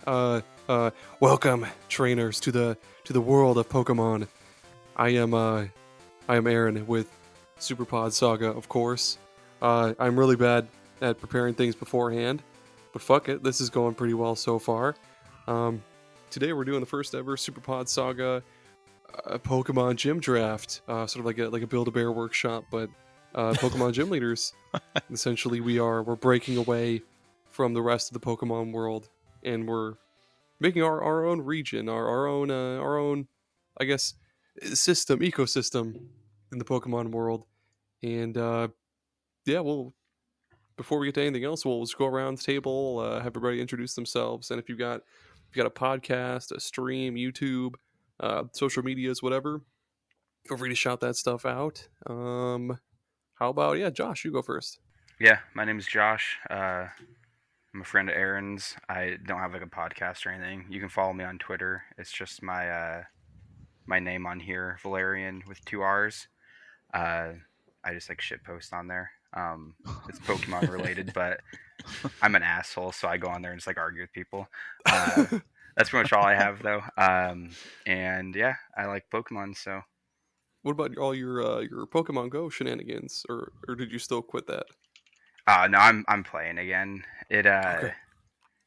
Uh, Welcome, trainers, to the world of Pokemon. I am Aaron with SuperPod Saga, of course. I'm really bad at preparing things beforehand, but fuck it, this is going pretty well so far. Today we're doing the first ever SuperPod Saga Pokemon Gym Draft, sort of like a Build-A-Bear workshop, but Pokemon gym leaders. Essentially, we're breaking away from the rest of the Pokemon world, and we're making our own region, our own, I guess, ecosystem in the Pokemon world. And yeah, well, before we get to anything else, we'll just go around the table, have everybody introduce themselves, and if you've got a podcast, a stream, YouTube, social medias, whatever, feel free to shout that stuff out. How about Josh? You go first. Yeah, my name is Josh. I'm a friend of Aaron's. I don't have like a podcast or anything. You can follow me on Twitter. It's just my name on here, Valarrian with 2 R's. I just like shit post on there. It's Pokemon related, but I'm an asshole, so I go on there and just like argue with people. That's pretty much all I have though. And yeah, I like Pokemon, so. What about all your Pokemon Go shenanigans, or did you still quit that? No, I'm playing again. Okay.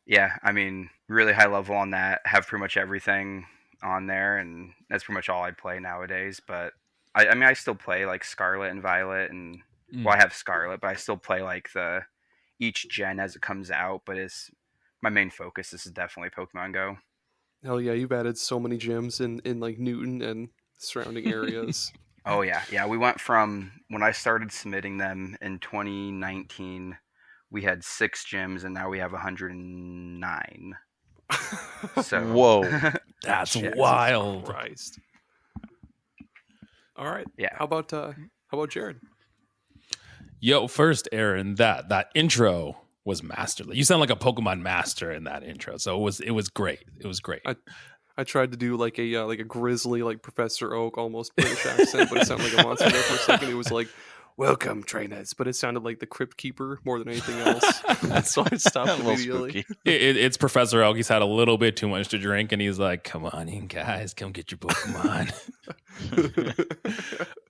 Yeah, I mean, really high level on that. Have pretty much everything on there, and that's pretty much all I play nowadays. But I mean, I still play like Scarlet and Violet, and well, I have Scarlet, but I still play like each gen as it comes out. But my main focus. This is definitely Pokemon Go. Hell yeah, you've added so many gyms in like Newton and surrounding areas. Oh yeah. We went from when I started submitting them in 2019, we had 6 gyms, and now we have 109. So whoa, that's wild! Christ. All right. Yeah. How about Jared? Yo, first, Aaron, that intro was masterly. You sound like a Pokemon master in that intro, so it was great. It was great. I tried to do like a grizzly, like Professor Oak, almost British accent, but it sounded like a monster there for a second. It was like, "Welcome, trainers," but it sounded like the Crypt Keeper more than anything else. So I stopped immediately. It's Professor Oak. He's had a little bit too much to drink, and he's like, "Come on in, guys, come get your Pokemon."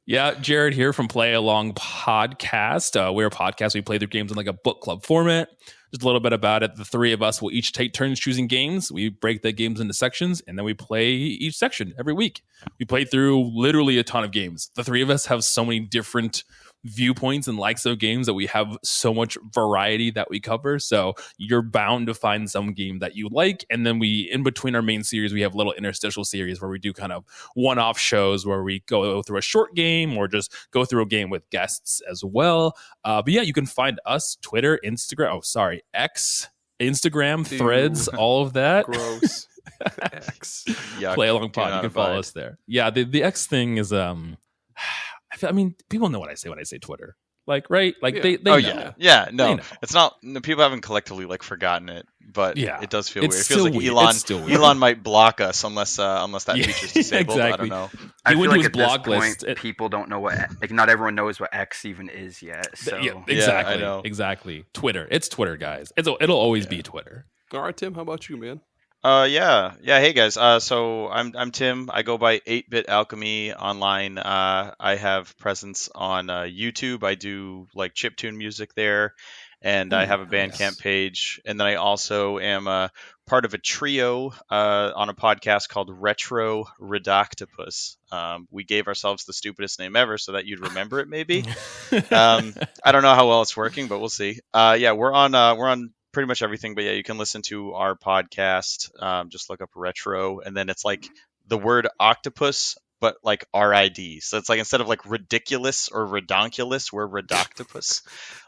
Yeah, Jared here from Play Along Podcast. We're a podcast. We play through games in like a book club format. Just a little bit about it. The 3 of us will each take turns choosing games. We break the games into sections, and then we play each section every week. We play through literally a ton of games. The 3 of us have so many different viewpoints and likes of games that we have so much variety that we cover. So you're bound to find some game that you like. And then in between our main series, we have little interstitial series where we do kind of one-off shows where we go through a short game or just go through a game with guests as well. But yeah, you can find us Twitter, X, Instagram, Threads, all of that. Gross. X. Play Along Pod. You can follow us there. Yeah, the X thing is I mean, people know what I say when I say Twitter. Like, right? Like, yeah. they oh, know. Yeah, no. It's not, people haven't collectively, like, forgotten it, but it does feel weird. It feels like Elon might block us unless that feature's disabled. Exactly. I don't know. I feel like at this point, people don't know not everyone knows what X even is yet. So. Yeah, exactly. I know. Exactly. Twitter. It's Twitter, guys. It'll always be Twitter. All right, Tim, how about you, man? Yeah. Hey guys. So I'm Tim. I go by 8-Bit Alchemy online. I have presence on YouTube. I do like chiptune music there, and I have a Bandcamp page. And then I also am part of a trio on a podcast called Retro Ridoctopus. We gave ourselves the stupidest name ever so that you'd remember it. Maybe. I don't know how well it's working, but we'll see. Yeah, we're on pretty much everything, but yeah, you can listen to our podcast. Just look up Retro, and then it's like the word octopus, but like RID. So it's like instead of like ridiculous or redonkulous, we're Ridoctopus.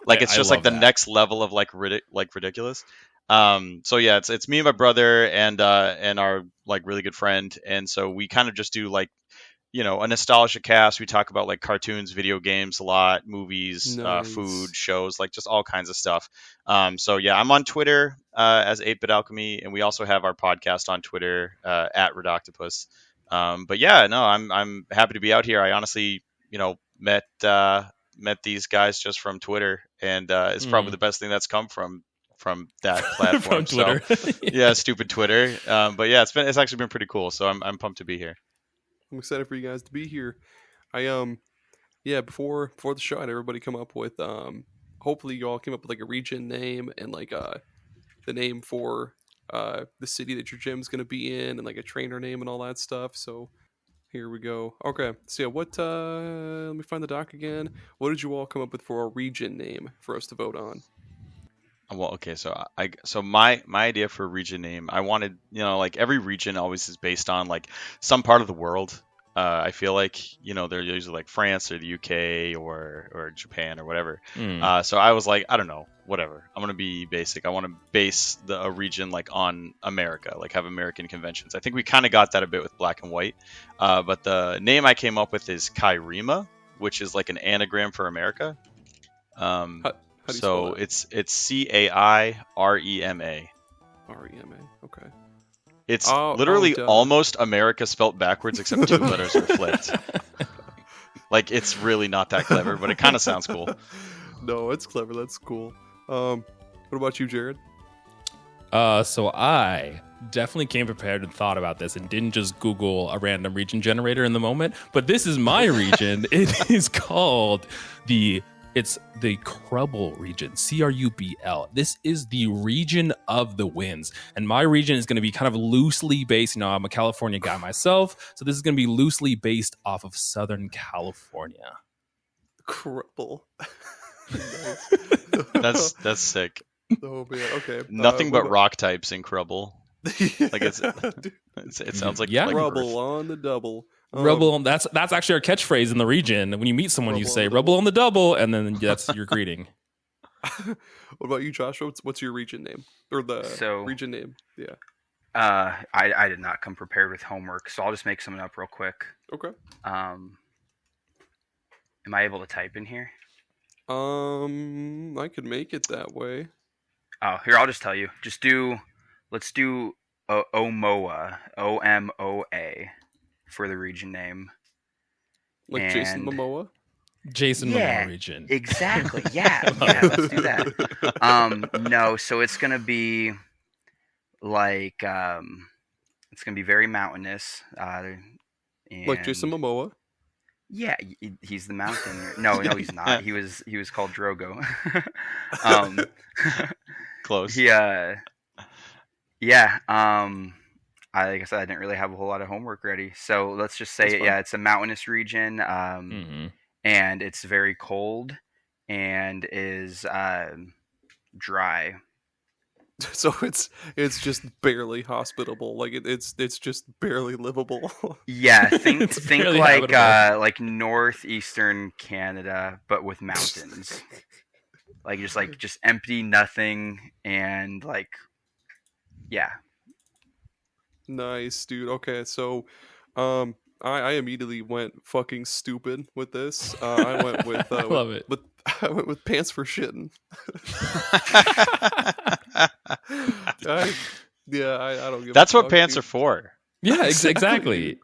Like it's just like the next level of like ridiculous. So yeah, it's me and my brother and our like really good friend, and so we kind of just do like, you know, a nostalgia cast. We talk about like cartoons, video games a lot, movies, food, shows, like just all kinds of stuff. So yeah, I'm on Twitter as 8-Bit Alchemy, and we also have our podcast on Twitter at Ridoctopus. But yeah, no, I'm happy to be out here. I honestly, you know, met these guys just from Twitter, and it's probably the best thing that's come from from that platform. from Twitter. So, yeah, stupid Twitter. But yeah, it's actually been pretty cool. So I'm pumped to be here. I'm excited for you guys to be here. I yeah, before the show, I had everybody come up with hopefully you all came up with like a region name and like the name for the city that your gym's gonna be in and like a trainer name and all that stuff. So here we go. Okay, so yeah, what let me find the doc again. What did you all come up with for a region name for us to vote on? Well, okay, so my idea for a region name, I wanted, like every region always is based on like some part of the world. I feel like, they're usually like France or the UK or Japan or whatever. So I was like, I don't know, whatever. I'm gonna be basic. I want to base a region like on America, like have American conventions. I think we kind of got that a bit with Black and White. But the name I came up with is Kairima, which is like an anagram for America. How do you So spell that? it's CAIREMA. REMA. Okay. It's Oh, literally duh. almost America spelt backwards, except 2 letters are flipped. Like, it's really not that clever, but it kind of sounds cool. No, it's clever. That's cool. What about you, Jared? So I definitely came prepared and thought about this and didn't just Google a random region generator in the moment. But this is my region. It is called it's the Crubble region, CRUBL. This is the region of the winds. And my region is going to be kind of loosely based. I'm a California guy myself. So this is going to be loosely based off of Southern California. Cripple. Nice. That's sick. Oh man. Okay. Nothing what but rock types in Crubble. Like it sounds like Yeah. like Rubble Earth. on the double. Rubble, that's actually our catchphrase in the region. When you meet someone, you Rubble say on the "rubble on the double," and then that's your greeting. What about you, Josh? What's your region name or the region name? Yeah. I did not come prepared with homework, so I'll just make something up real quick. Okay. Am I able to type in here? I could make it that way. Oh, here, I'll just tell you. Let's do Omoa, OMOA, for the region name. Like Jason Momoa? Jason Momoa region. Exactly. Yeah, let's do that. No, so it's gonna be like it's gonna be very mountainous. Like Jason Momoa? Yeah, he's the mountain. No, he's not. He was called Drogo. Close. Yeah. Like I said, I didn't really have a whole lot of homework ready. So let's just say it's a mountainous region. And it's very cold and is dry. So it's just barely hospitable. Like it's just barely livable. Yeah, think like habitable. like northeastern Canada, but with mountains. Like just empty, nothing, and like, yeah. Nice, dude. Okay, so I immediately went fucking stupid with this. I went with I love it. I went with pants for shitting. I don't give. That's a what fuck, pants dude. are for. Yeah, Exactly. exactly.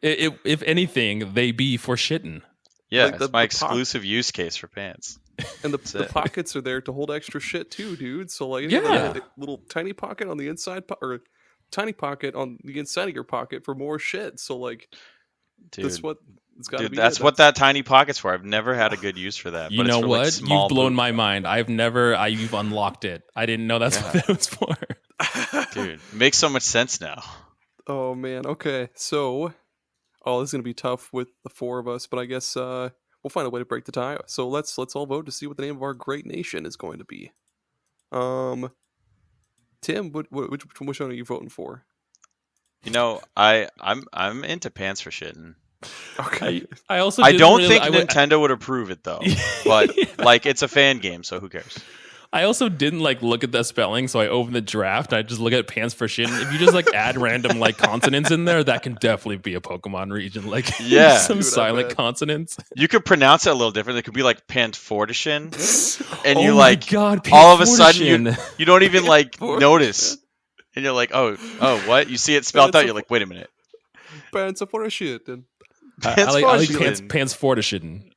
If anything, they be for shitting. Yeah, Like it's my exclusive use case for pants. And the it. pockets are there to hold extra shit too, dude. So like, Yeah. a little tiny pocket on the inside, or tiny pocket on the inside of your pocket for more shit. So like, that's what it's got to be. That's what that tiny pocket's for. I've never had a good use for that. You but know it's for, what? Like, small You've blown poop. my mind. You've unlocked it. I didn't know that's what that was for. Dude, it makes so much sense now. Oh man. Okay. So, this is gonna be tough with the four of us, but I guess we'll find a way to break the tie. So let's all vote to see what the name of our great nation is going to be. Tim, which one are you voting for? I'm into pants for shitting. Okay. I also I didn't don't really- think Nintendo would approve it though. But like, it's a fan game, so who cares? I also didn't look at the spelling, so I opened the draft. I just look at pants for shit. If you just add random consonants in there, that can definitely be a Pokemon region. Yeah. Some Dude, I silent bet. consonants. You could pronounce it a little different. It could be like Pantfortishin, and Oh you my God, all of a sudden Pantfortishin. you don't even Pantfortishin. notice, and you're like, oh, what? You see it spelled out. You're like, wait a minute. Pants for shit. And I like Pantfortishin. pants for shitting.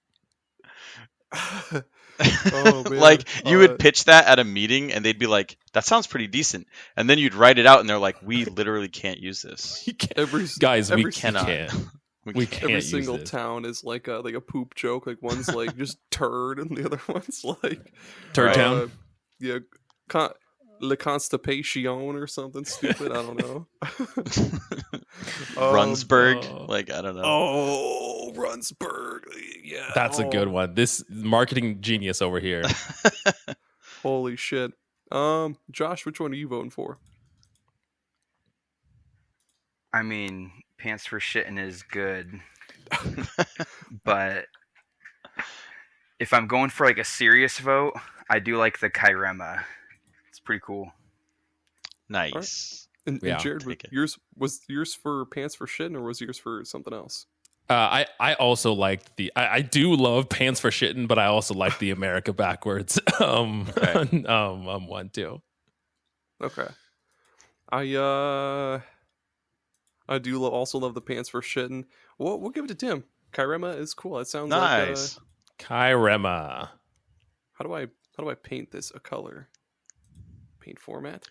Oh, man. Like you would pitch that at a meeting, and they'd be like, "That sounds pretty decent," and then you'd write it out, and they're like, "We literally can't use this. You can't- Every guys, we every cannot. can't. We We can't." can't every use single this. town is like a poop joke. Like one's like just turd, and the other one's like Turd Right. Town. Yeah, Le Constipation or something stupid. I don't know. Runsburg, oh. like I don't know. Oh, Runsburg. Yeah, That's a good oh, one. This marketing genius over here. Holy shit. Josh, which one are you voting for? I mean, pants for shitting is good, but if I'm going for like a serious vote, I do like the Kairema. It's pretty cool. Nice. And Yeah, Jared, take it. was yours for pants for shitting, or was yours for something else? I also liked I do love pants for shitting, but I also like the America backwards Okay. one too. Okay. I do also love the pants for shitting. We'll give it to Tim. Kairema is cool. It sounds Nice. Kairema. how do I paint this a color? Paint format?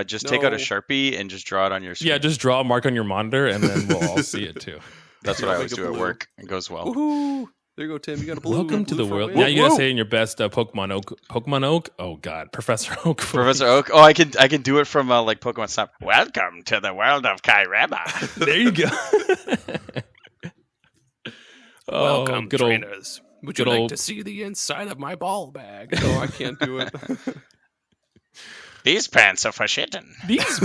Just take out a No. Sharpie and just draw it on your screen. Yeah, just draw a mark on your monitor, and then we'll all see it too. That's what Yeah, I always make it do at blue. work. It goes well. Woohoo! There you go, Tim. You got a blue. Welcome to blue the for world. win. Now you gotta Woo! say in your best Pokemon Oak. Pokemon Oak. Oh God, Professor Oak. voice. Professor Oak. Oh, I can do it from like Pokemon Snap. Welcome to the world of Kairema. There you go. Oh, Welcome, good old. trainers. Would you good like old- to see the inside of my ball bag? No, I can't do it. These pants are for shitting. These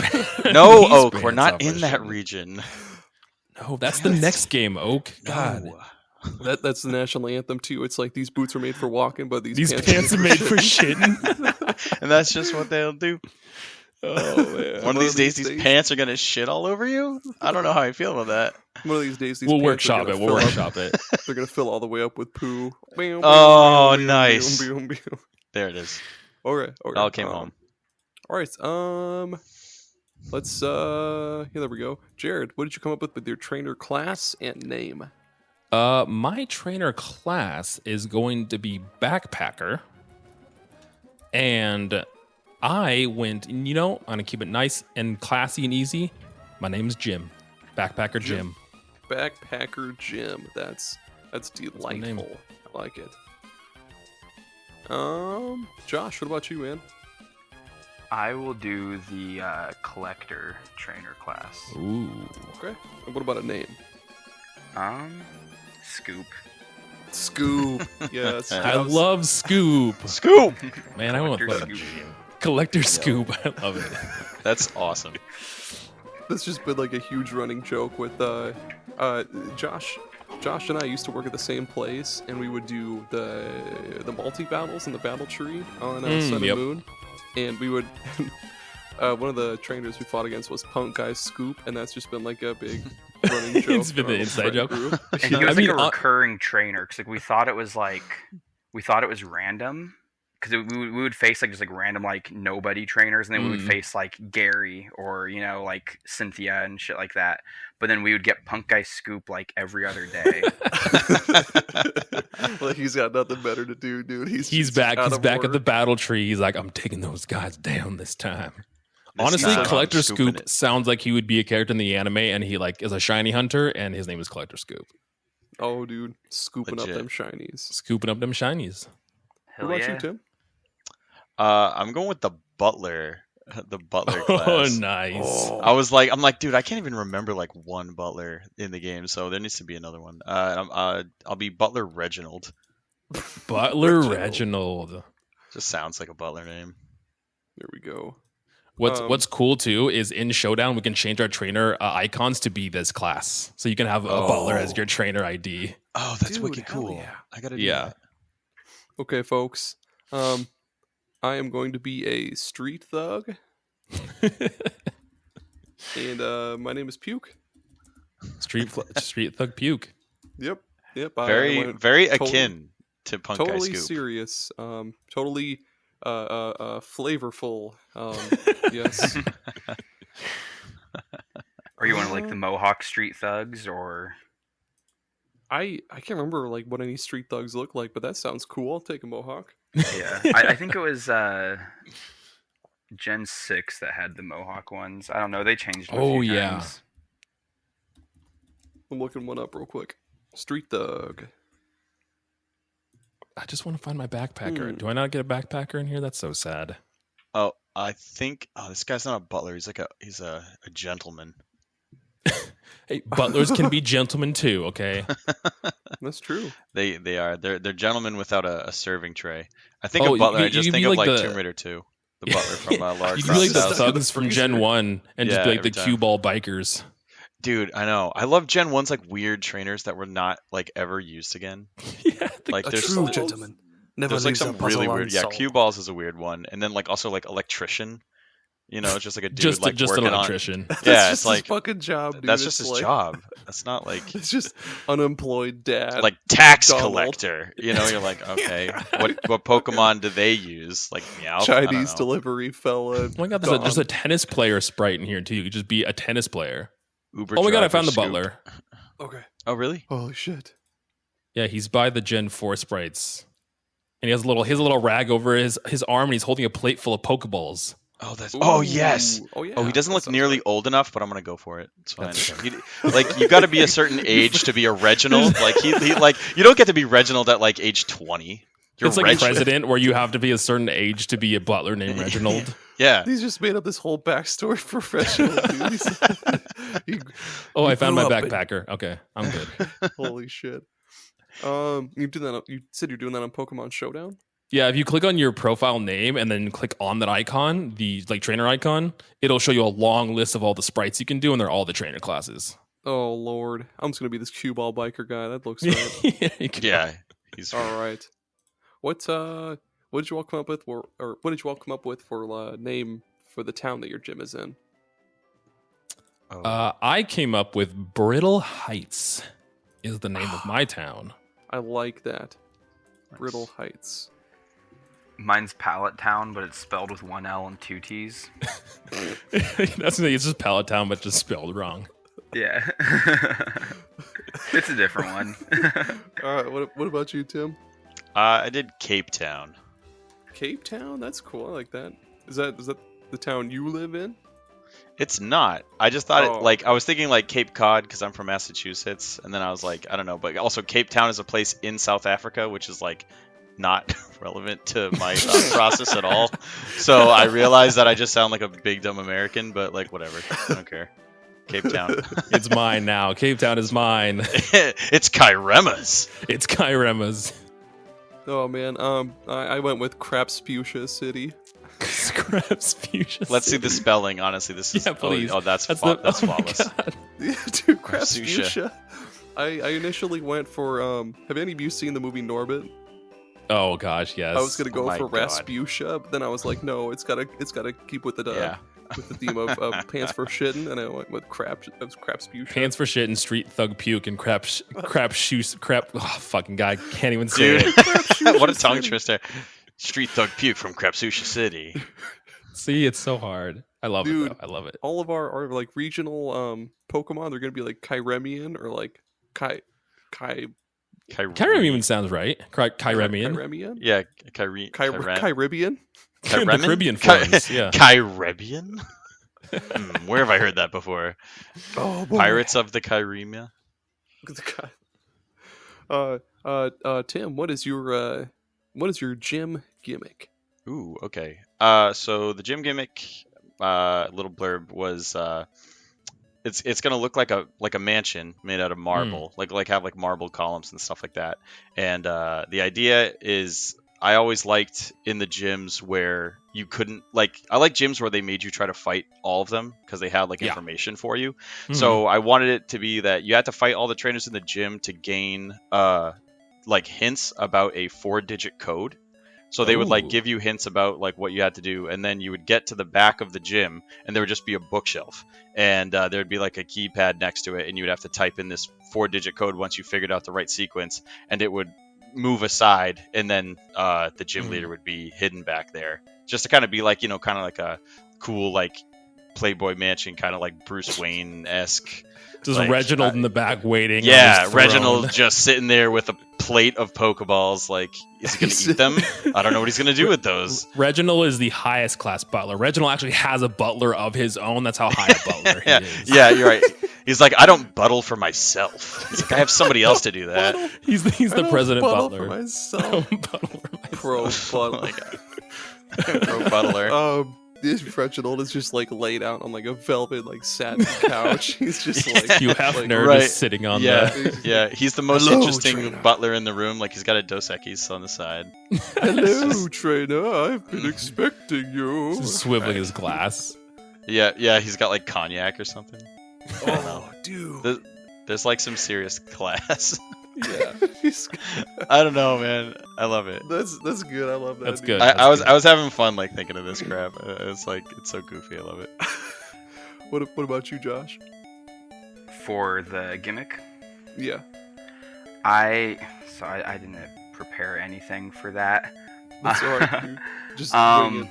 No, these Oak, we're bands not are in for that shit. region. No, that's the next game, Oak. God, No. That's the national anthem too. It's like these boots are made for walking, but these pants are made for shitting. And that's just what they'll do. Oh man. One of these days, these pants are gonna shit all over you. I don't know how I feel about that. One of these days, these We'll pants are workshop gonna it. We'll fill up- workshop it. They're gonna fill all the way up with poo. Oh, nice. There it is. Okay. It all came home. All right. Let's. Yeah, there we go. Jared, what did you come up with your trainer class and name? My trainer class is going to be backpacker, and I went. I'm gonna keep it nice and classy and easy. My name's Jim, backpacker Jim. Backpacker Jim. That's my name. delightful. I like it. Josh, what about you, man? I will do the collector trainer class. Ooh. Okay. And what about a name? Scoop. Scoop. Yes. I love Scoop. Scoop. Man, I went Collector with Scoop. Collector Scoop. I love it. That's awesome. That's just been like a huge running joke with Josh. Josh and I used to work at the same place, and we would do the multi battles in the battle tree on Sun yep. and Moon, and we would. One of the trainers we fought against was Punk Guy Scoop, and that's just been like a big running joke. It's been in our the inside friend joke. group. And he I was mean, like a recurring trainer because like we thought it was random because we would face like just like random like nobody trainers, and then we would face like Gary or like Cynthia and shit like that. But then we would get Punk Guy Scoop like every other day. Like he's got nothing better to do, dude. He's just Back. out He's of back at work. the battle tree. He's like, I'm taking those guys down this time. This Honestly, time I'm Collector scooping Scoop it. sounds like he would be a character in the anime, and he like is a shiny hunter, and his name is Collector Scoop. Oh, dude, scooping Legit. up them shinies. Scooping up them shinies. Hell What about yeah. you, Tim? I'm going with the butler. The butler Oh, class. nice. I'm like, dude, I can't even remember like one butler in the game, so there needs to be another one. I'll be Butler Reginald. Butler Reginald. Reginald. Just sounds like a butler name. There we go. What's cool too is in Showdown we can change our trainer icons to be this class, so you can have a butler as your trainer ID. Oh, that's Dude, wicked hell cool. yeah. I gotta do Yeah. that. Okay, folks. I am going to be a street thug, and my name is Puke. Street Thug Puke. Yep. I Very, went very totally- akin to Punk Guy totally Scoop. serious. Totally flavorful. Yes. Or you want to like the Mohawk Street Thugs or I can't remember like what any street thugs look like, but that sounds cool. I'll take a mohawk. Yeah, I think it was Gen 6 that had the Mohawk ones. I don't know. They changed them a few times. I'm looking one up real quick. Street thug. I just want to find my backpacker. Do I not get a backpacker in here? That's so sad. Oh, I think. Oh, this guy's not a butler. He's a gentleman. Hey, butlers can be gentlemen too. Okay. That's true. They are. They're gentlemen without a serving tray. I think Oh, of butler. you- I just you think be of like like the- Tomb Raider 2. The butler from Lara You could be like the Croft's house. thugs from Gen 1 and just Yeah, be like the every time. cue ball bikers. Dude, I know. I love Gen 1's like weird trainers that were not like ever used again. Yeah, Like A there's true some, gentleman never there's like leaves a some puzzle really weird. Yeah, unsolved. cue balls is a weird one, and then like also like electrician. You know, it's just like a dude just like just working an on. electrician. That's Yeah, just it's like his fucking job, dude. that's It's just his like- job. That's not like It's just unemployed dad. like tax Donald. collector. You know, you're like, okay, what Pokemon do they use? Like Meowth? I don't Chinese know. delivery fella. Oh my god, there's a tennis player sprite in here too. You could just be a tennis player. Uber Oh my god, I driver found the Scoop. butler. Okay. Oh really? Holy shit. Yeah, he's by the Gen 4 sprites. And he has a little rag over his arm and he's holding a plate full of Pokeballs. Oh, that's. Oh yes. Ooh. Oh yeah. Oh, he doesn't that look sounds nearly right. old enough, but I'm gonna go for it. It's fine. That's- Like you got to be a certain age to be a Reginald. Like he like you don't get to be Reginald at like age 20. You're It's like Reg- president where you have to be a certain age to be a butler named Reginald. Yeah. He's just made up this whole backstory for Reginald, dude. He- Oh, I he found my grew up in- backpacker. Okay, I'm good. Holy shit. You do that. You said you're doing that on Pokemon Showdown. Yeah, if you click on your profile name and then click on that icon, the like trainer icon, it'll show you a long list of all the sprites you can do, and they're all the trainer classes. Oh lord, I'm just gonna be this cue ball biker guy. That looks right. Yeah, you can- Yeah. He's All right. What did you all come up with, or what did you all come up with for name for the town that your gym is in? oh. I came up with Brittle Heights is the name of my town. I like that. Nice. Brittle Heights. Mine's Pallet Town, but it's spelled with one L and two T's. That's it's just Pallet Town, but just spelled wrong. Yeah. It's a different one. All right. What about you, Tim? I did Cape Town. Cape Town. That's cool. I like that. Is that the town you live in? It's not. I just thought Oh. it like I was thinking like Cape Cod because I'm from Massachusetts, and then I was like, I don't know, but also Cape Town is a place in South Africa, which is like not relevant to my thought process at all. So I realized that I just sound like a big dumb American, but like whatever, I don't care. Cape Town. It's mine now. Cape Town is mine. It's Kairema's. It's Kairema's. Oh man. I went with Crapsputia City. Scraps Fuchsia. Let's see the spelling. Honestly, this is Yeah, please. Oh, that's That's that's oh my flawless. God. Yeah, dude, Crapsputia. Crapsputia. I initially went for have any of you seen the movie Norbit? Oh gosh, yes. I was gonna go my for God. Rasputia, but then I was like, no, it's gotta keep with the Yeah. with the theme of pants for shitting, and I went with Crapsputia. Pants for shit and street thug puke and crap shoes crap. Oh, fucking guy can't even say Dude, it. what a tongue twister. Street Thug Puke from Crapsucha City. See, it's so hard. I love it. Dude. Though. I love it. All of our like regional Pokemon, they're gonna be like Kyremian or like Kai Kyrian sounds right. Kyremian. Kyremian? Yeah, Kyrian. Kyribian? The Kyremin? Caribbean forms. Yeah. Kyrebian? Where have I heard that before? Oh boy. Pirates of the Kyremia? Tim, what is your gym gimmick? Ooh, okay. So the gym gimmick, little blurb was, it's gonna look like a mansion made out of marble, like have like marble columns and stuff like that. And the idea is, I always liked in the gyms where you couldn't I like gyms where they made you try to fight all of them because they had like Yeah. information for you. Mhm. So I wanted it to be that you had to fight all the trainers in the gym to gain like hints about a 4-digit code. So they would like Ooh. give you hints about like what you had to do, and then you would get to the back of the gym, and there would just be a bookshelf, and there would be like a keypad next to it, and you would have to type in this 4-digit code once you figured out the right sequence, and it would move aside, and then the gym leader would be hidden back there, just to kind of be like, kind of like a cool like Playboy Mansion, kind of like Bruce Wayne-esque. Just like, Reginald in the back waiting. Yeah, on his throne. Reginald just sitting there with a plate of Pokeballs. Like, is he going to eat them? I don't know what he's going to do with those. Reginald is the highest class butler. Reginald actually has a butler of his own. That's how high a butler Yeah, he is. yeah, you're right. He's like, I don't buttle for myself. He's like, I have somebody else to do that. He's the president butler. butler. For myself. Pro butler. Pro butler. This Reginald is just like laid out on like a velvet like satin couch. He's just like Hugh Hefner right. just sitting on Yeah, he's the most Hello, interesting trainer. Butler in the room. Like, he's got a Dos Equis on the side. Hello, trainer. I've been expecting you. Just swiveling his glass. Yeah, he's got like cognac or something. Oh, dude. There's like some serious class. Yeah. I don't know, man. I love it. That's good. I love that. That's dude. good. I was having fun like thinking of this crap. It's like, it's so goofy. I love it. What about you, Josh? For the gimmick, Yeah. I didn't prepare anything for that. That's all right, dude. Just Um, wing it.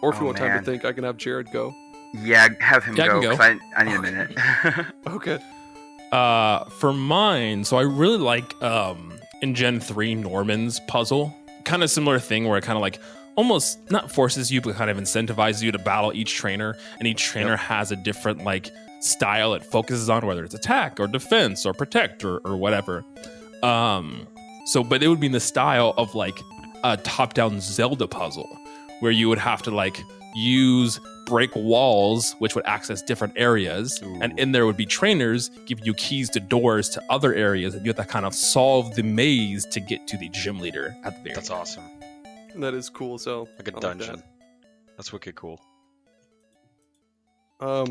Or if you oh, want time man. to think, I can have Jared go. Yeah, have him Yeah, I go, can go. 'cause I need a minute. Okay. For mine, so I really like in Gen 3 Norman's puzzle. Kind of similar thing where it kind of like almost not forces you, but kind of incentivizes you to battle each trainer, and each trainer has a different like style it focuses on, whether it's attack or defense or protect or whatever. But it would be in the style of like a top-down Zelda puzzle where you would have to like break walls, which would access different areas. Ooh. And in there would be trainers giving you keys to doors to other areas. And you have to kind of solve the maze to get to the gym leader at the very That's end. awesome. That is cool. So Like a I like dungeon. That's wicked cool. that. I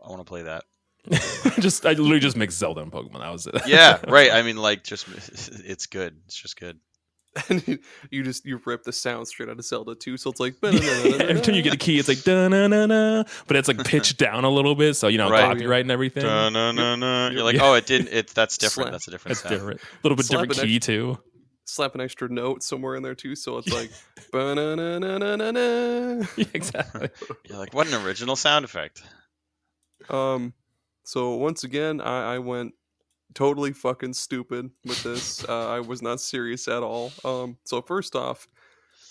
want to play that. I literally just mixed Zelda and Pokemon. That was it. Yeah, right. I mean, like, just it's good. It's just good. And you rip the sound straight out of Zelda too. So it's like Every time you get a key, it's like da-na-na-na, but it's like pitched down a little bit, so you know Right. copyright and everything. Da-na-na-na. You're like, Yeah. oh, it didn't. That's different. Slap. That's a different That's sound. different. A little bit Slap different an key too. slap an extra note somewhere in there too. So it's like ba-na-na-na-na-na. Yeah, exactly. You're like, what an original sound effect. So once again, I went totally fucking stupid with this. I was not serious at all. So first off,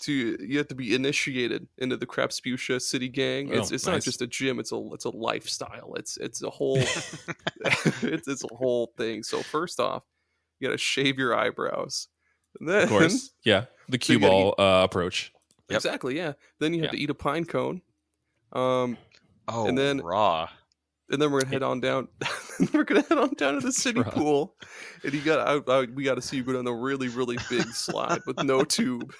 you have to be initiated into the Crapsputia City Gang. It's not nice. just a gym. It's a lifestyle. It's a whole it's a whole thing. So first off, you gotta shave your eyebrows. And then, Of course. Yeah. The So you cue gotta ball approach. Yep. Exactly. Yeah. Then you have Yeah. to eat a pine cone. Oh, And then- raw. And then we're gonna head on down. We're gonna head on down to the city Rough. pool, and we got to see you go down the really big slide with no tube.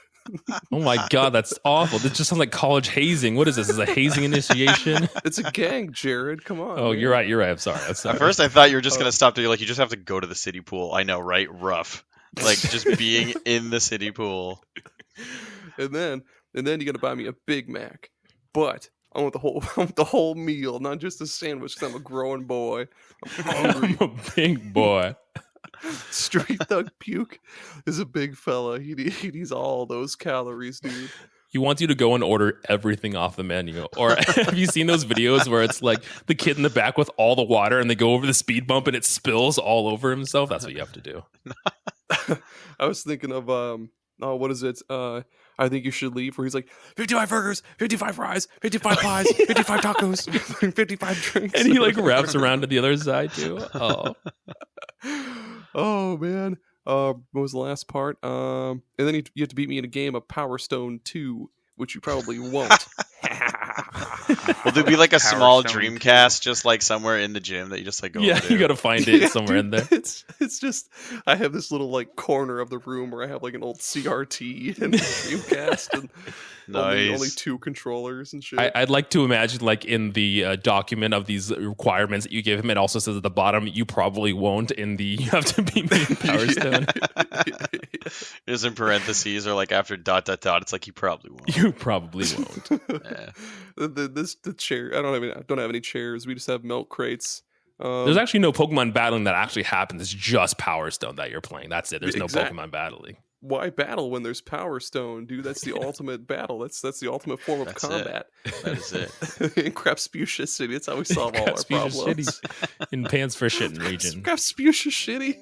Oh my god, that's awful. This just sounds like college hazing. What is this? Is this a hazing initiation? It's a gang, Jared. Come on. Oh, man. you're right. I'm sorry. I'm sorry. At first, I thought you were just gonna stop there. Like, you just have to go to the city pool. I know, right? Rough. Like, just being in the city pool. And then you gotta buy me a Big Mac, but I want the whole meal, not just a sandwich. Because I'm a growing boy. I'm hungry. I'm a big boy. Street Thug Puke is a big fella. He needs all those calories, dude. He wants you to go and order everything off the menu. Or have you seen those videos where it's like the kid in the back with all the water and they go over the speed bump and it spills all over himself? That's what you have to do. I was thinking of what is it? I think you should leave. Where he's like 55 burgers, 55 fries, 55 pies, 55 tacos, 55 drinks, And he like wraps around to the other side too. Oh, Oh man. What was the last part? And then you have to beat me in a game of Power Stone 2, which you probably won't. Will there be like a Power small Stone Dreamcast just like somewhere in the gym that you just like go yeah. over to? You got to find it Yeah, somewhere in dude, there. It's just I have this little like corner of the room where I have like an old CRT and a Dreamcast and only Nice. 2 controllers and shit. I'd like to imagine, like in the document of these requirements that you give him, it also says at the bottom, "You probably won't." In the you have to beat me in Power Stone. There's in parentheses or like after ... It's like you probably won't. You probably won't. Yeah. the chair. I don't have any chairs. We just have milk crates. There's actually no Pokemon battling that actually happens. It's just Power Stone that you're playing. That's it. There's no Exact- Pokemon battling. why battle when there's Power Stone, dude? That's the ultimate battle. That's the ultimate form of That's combat. That is it. In Crapsputia City, that's how we solve all our Crapsputia problems. City. In Pants for Shitting region. Crapsputia Shitty.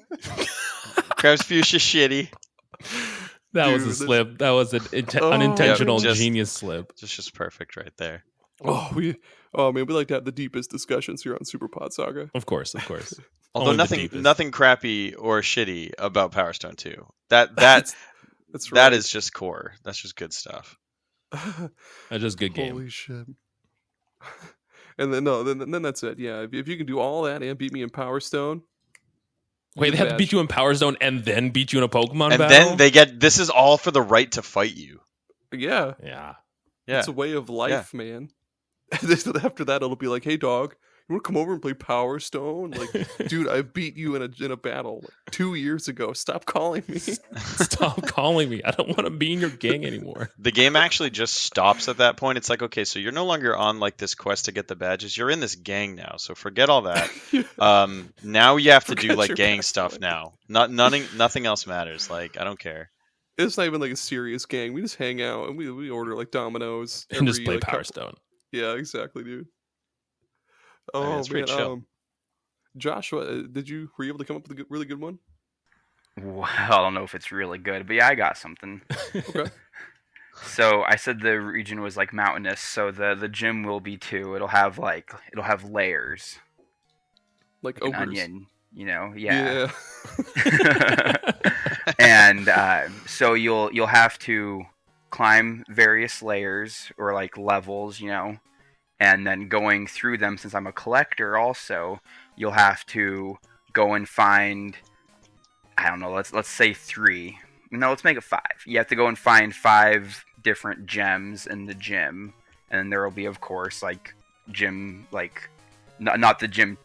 Crabsputia shitty. That was a Dude, slip. That was an Oh, unintentional Yep, just- genius slip. Just perfect right there. Oh, man, we like to have the deepest discussions here on SuperPod Saga. Of course, of course. Although Only the deepest. nothing crappy or shitty about Power Stone 2. That That's right. that is just core. That's just good stuff. That's just a good game. Holy shit. And then that's it. Yeah, if you can do all that and beat me in Power Stone. Wait, they have to beat you in Power Zone and then beat you in a Pokemon And battle? then they get this is all for the right to fight you. Yeah, Yeah. Yeah. it's a way of life, man. And then after that, it'll be like, hey, dog, you want to come over and play Power Stone? Like, dude, I beat you in a battle 2 years ago. Stop calling me. Stop calling me. I don't want to be in your gang anymore. The game actually just stops at that point. It's like, okay, so you're no longer on like this quest to get the badges. You're in this gang now. So forget all that. Now you have to do Forget like your gang past stuff life. now. Nothing else matters. Like I don't care. It's not even like a serious gang. We just hang out and we order like Domino's And just every, play like, Power couple- Stone. Yeah, exactly, dude. I mean, Oh it's man, pretty chill. Josh, were you able to come up with a really good one? Well, I don't know if it's really good, but yeah, I got something. Okay. So I said the region was like mountainous, so the gym will be too. It'll have layers, Like an ogres. onion, yeah. Yeah. And so you'll have to climb various layers or like levels, and then going through them. Since I'm a collector, also you'll have to go and find, I don't know, let's say 3. No, let's make it 5. You have to go and find 5 different gems in the gym, and then there will be, of course, like gym, like not the gym,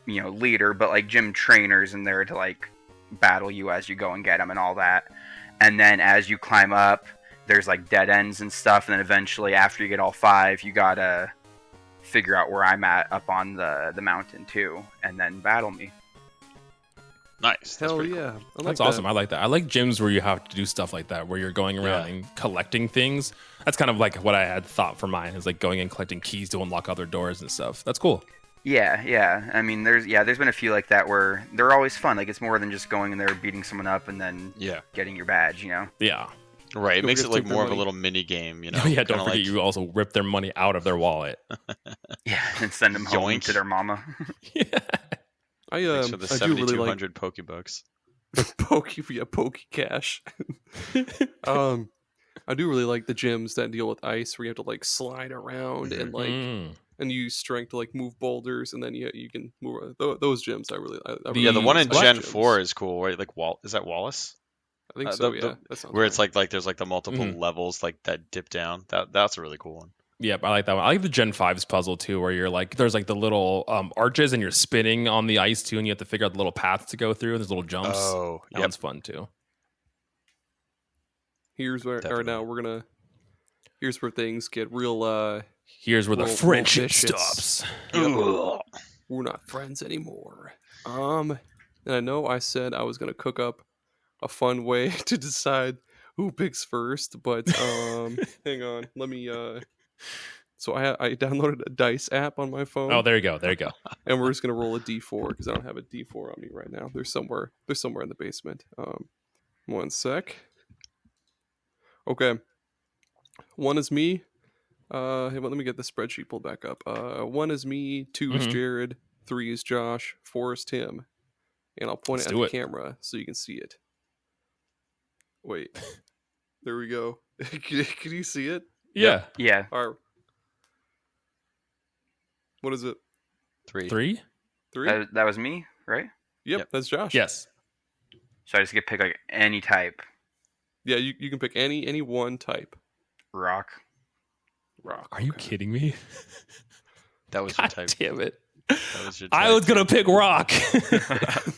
leader, but like gym trainers in there to like battle you as you go and get them and all that. And then as you climb up, there's like dead ends and stuff, and then eventually after you get all 5, you gotta figure out where I'm at up on the mountain too, and then battle me. Nice. That's Hell pretty yeah. cool. I like That's that. awesome. I like that. I like gyms where you have to do stuff like that, where you're going around Yeah. and collecting things. That's kind of like what I had thought for mine, is like going and collecting keys to unlock other doors and stuff. That's cool. Yeah. I mean, there's been a few like that where they're always fun. Like it's more than just going in there, beating someone up, and then Yeah. getting your badge. Yeah. Right. It Don't makes it forget to like take their more of a money. little mini game, Yeah, Kinda don't forget like, you also rip their money out of their wallet. Yeah, and send them home Yoink. to their mama. Yeah. I thanks for the I do really like 7,200 Pokebucks. Poke Cash. I do really like the gyms that deal with ice, where you have to like slide around and like Mm. and use strength to like move boulders, and then you can move those gyms. I really Yeah, the one in like Gen gyms. 4 is cool, right? Like is that Wallace? I think uh, so. the- Yeah, that sounds Where right. it's like there's like the multiple Mhm. levels like that dip down. That's a really cool one. Yep, I like that one. I like the Gen 5's puzzle too, where you're like, there's like the little arches and you're spinning on the ice too, and you have to figure out the little paths to go through, and there's little jumps. Oh, That yep. one's fun too. Here's where Definitely. here's where things get real. Here's where the Real friendship vicious. stops. Ugh. We're not friends anymore. And I know I said I was gonna cook up a fun way to decide who picks first, but hang on, let me. So I downloaded a dice app on my phone. Oh, there you go. There you go. And we're just gonna roll a d4 because I don't have a d4 on me right now. There's somewhere in the basement. One sec. Okay. One is me. Hey, well, let me get the spreadsheet pulled back up. 1 is me. 2 is Mhm. Jared. 3 is Josh. 4 is Tim. And I'll point Let's it at do the it. camera so you can see it. Wait. There we go. Can you see it? Yeah. Yeah. All right. What is it? 3. 3? 3? That was me, right? Yep, Yep. that's Josh. Yes. So I just get to pick like any type. Yeah, you can pick any one type. Rock. Rock. Are you okay. kidding me? That was your God type. damn it. That was your I type. was going to pick rock.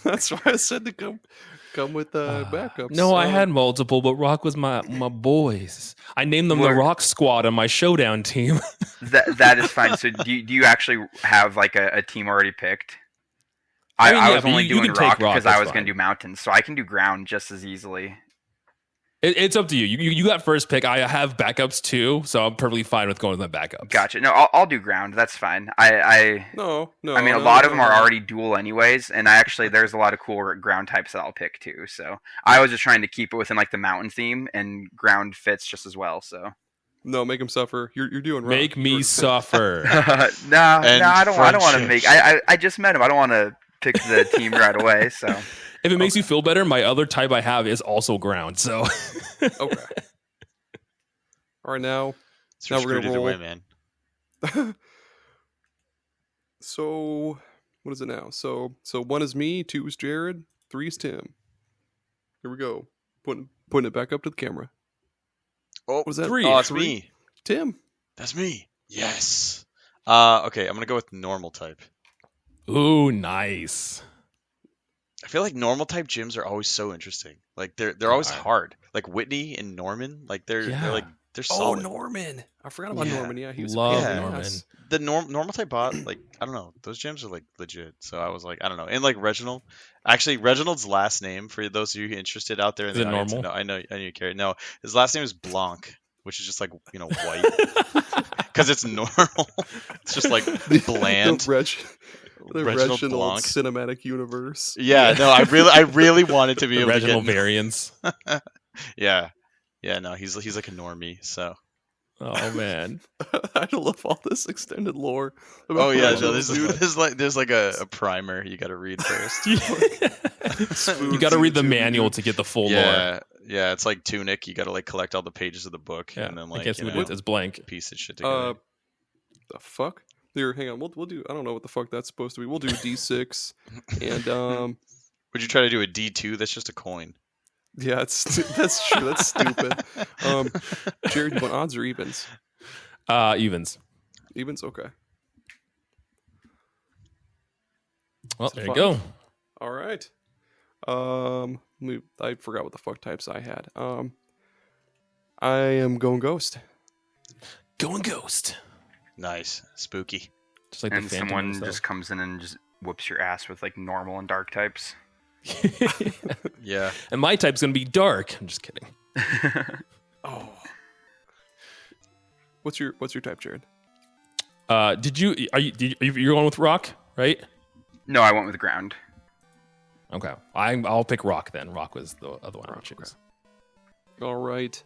That's why I said to come with backups. No, I had multiple, but rock was my boys. I named them the Where- Rock Squad on my showdown team. That is fine. So do you actually have like a team already picked? I mean, I yeah, was but only you doing can take rock rock, because I that's was fine. going to do mountains, so I can do ground just as easily. It's up to you. You got first pick. I have backups too, so I'm perfectly fine with going with my backups. Gotcha. No, I'll do ground. That's fine. No. I mean, a lot of them are already dual anyways, and there's a lot of cool ground types that I'll pick too. So I was just trying to keep it within like the mountain theme, and ground fits just as well. So No, make him suffer. You're doing wrong. Make me suffer. no, I don't want to make. I just met him. I don't want to pick the team right away. So If it makes you feel better, my other type I have is also ground. So Okay. All right, now we're gonna roll. Way, man. So what is it now? So 1 is me, 2 is Jared, 3 is Tim. Here we go. Putting it back up to the camera. Oh, What was that? 3. Oh, it's 3? me. Tim. That's me. Yes. Okay, I'm gonna go with normal type. ooh, nice. I feel like normal type gyms are always so interesting. Like they're always hard. Like Whitney and Norman, like they're solid. Norman. I forgot about Yeah. Norman. Yeah, he was Love a pain in the Norman. ass. The normal type bot, like I don't know, those gyms are like legit. So I was like, I don't know. And like Reginald, actually Reginald's last name, for those of you interested out there in Is the it audience, normal? no, I know you care. No, his last name is Blanc, which is just like white, because it's normal. It's just like bland. The Reginald Reginald Blanc. cinematic universe. Yeah, no, I really wanted to be The able Reginald to get. variants. Yeah, no, he's like a normie. So. Oh man. I love all this extended lore. about Oh yeah, Reginald, no, dude. there's like a primer you got to read first. You got to read the manual to get the full lore. Yeah, it's like Tunic. You got to like collect all the pages of the book Yeah, and then I like guess it's blank. piece of shit together. The fuck? Here, hang on. We'll do. I don't know what the fuck that's supposed to be. We'll do D6, and Would you try to do a D2? That's just a coin. yeah, that's true. That's stupid. Jared, you want odds or evens? Evens. Evens, okay. Well, Is it there you fun? go. All right. I forgot what the fuck types I had. I am going ghost. Going ghost. Nice, spooky. Just like and the Phantom someone himself. just comes in and just whoops your ass with like normal and dark types. Yeah. And my type's gonna be dark. I'm just kidding. Oh. What's your type, Jared? You're going with rock, right? No, I went with ground. Okay. I'll pick rock then. Rock was the other one I Rock, chose. All right.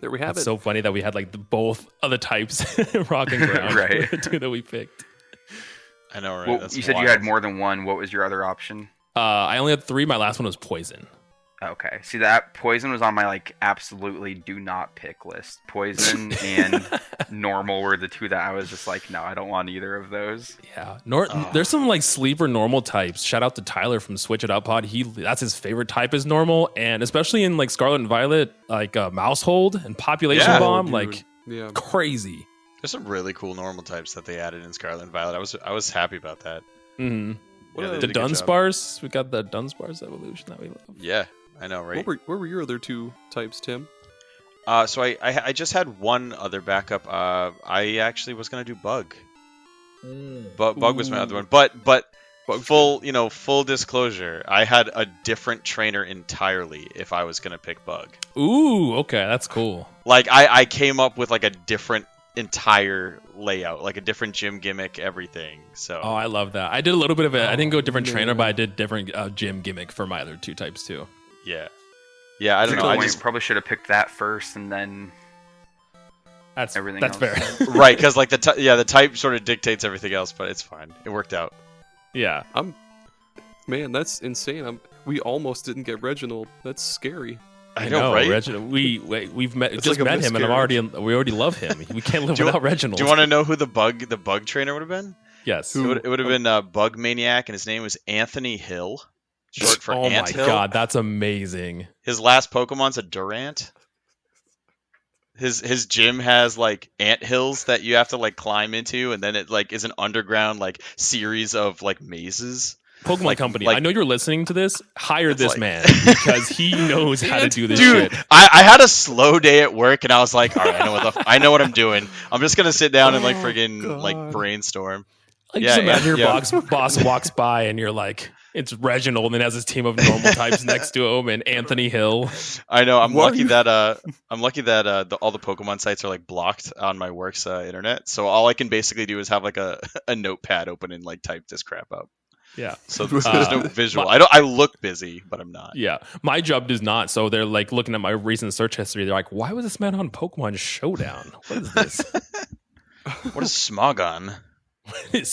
There we have It's it. so funny that we had like both other types, rock and ground, Right. the two that we picked. I know, right? Well, That's you said you wild. had more than one. What was your other option? I only had 3. My last one was poison. Okay. See, that poison was on my like absolutely do not pick list. Poison and normal were the two that I was just like, no, I don't want either of those. Yeah. There's some like sleeper normal types. Shout out to Tyler from Switch It Up Pod. That's his favorite type is normal, and especially in like Scarlet and Violet, like Mousehold and Population Yeah. Bomb, dude. like Yeah. crazy. There's some really cool normal types that they added in Scarlet and Violet. I was happy about that. Mm-hmm. Yeah, they The did a good job. Dunsparce, we got the Dunsparce evolution that we love. Yeah, I know, right? What were your other two types, Tim? So I just had one other backup. I actually was gonna do Bug. Bug was my other one, but Bug's full disclosure, I had a different trainer entirely if I was gonna pick Bug. Ooh, okay, that's cool. Like I came up with like a different entire layout, like a different gym gimmick, everything. So Oh, I love that. I did a little bit of it. I didn't go different trainer, man. but I did different gym gimmick for my other two types too. yeah, I don't Good know. I point. just Probably should have picked that first and then That's everything. that's else. fair. right because like the type sort of dictates everything else, but it's fine. It worked out. Yeah. Man, that's insane. We almost didn't get Reginald. That's scary. I know, right? Reginald. We've met It's just like a met him, and we already love him. We can't live Do you- without Reginald. Do you want to know who the bug trainer would have been? Yes. It would have been Bug Maniac, and his name was Anthony Hill, short for Oh my Ant Hill. god, that's amazing. His last Pokemon's a Durant. His gym has like ant hills that you have to like climb into, and then it like is an underground like series of like mazes. Pokemon Company, like- I know you're listening to this. Hire It's this like- man because he knows how to do this Dude, shit. I had a slow day at work, and I was like, all right, I know what I'm doing. I'm just gonna sit down and like Oh, friggin' like God. brainstorm. Like, Yeah, just imagine yeah. your boss walks by and you're like, It's Reginald and has his team of normal types next to him, and Anthony Hill. I know. I'm What? lucky that all the Pokemon sites are like blocked on my work's internet. So all I can basically do is have like a notepad open and like type this crap up. Yeah. So there's no visual. my- I look busy, but I'm not. Yeah. My job does not. So they're like looking at my recent search history. They're like, why was this man on Pokemon Showdown? What is this? What is Smogon? It's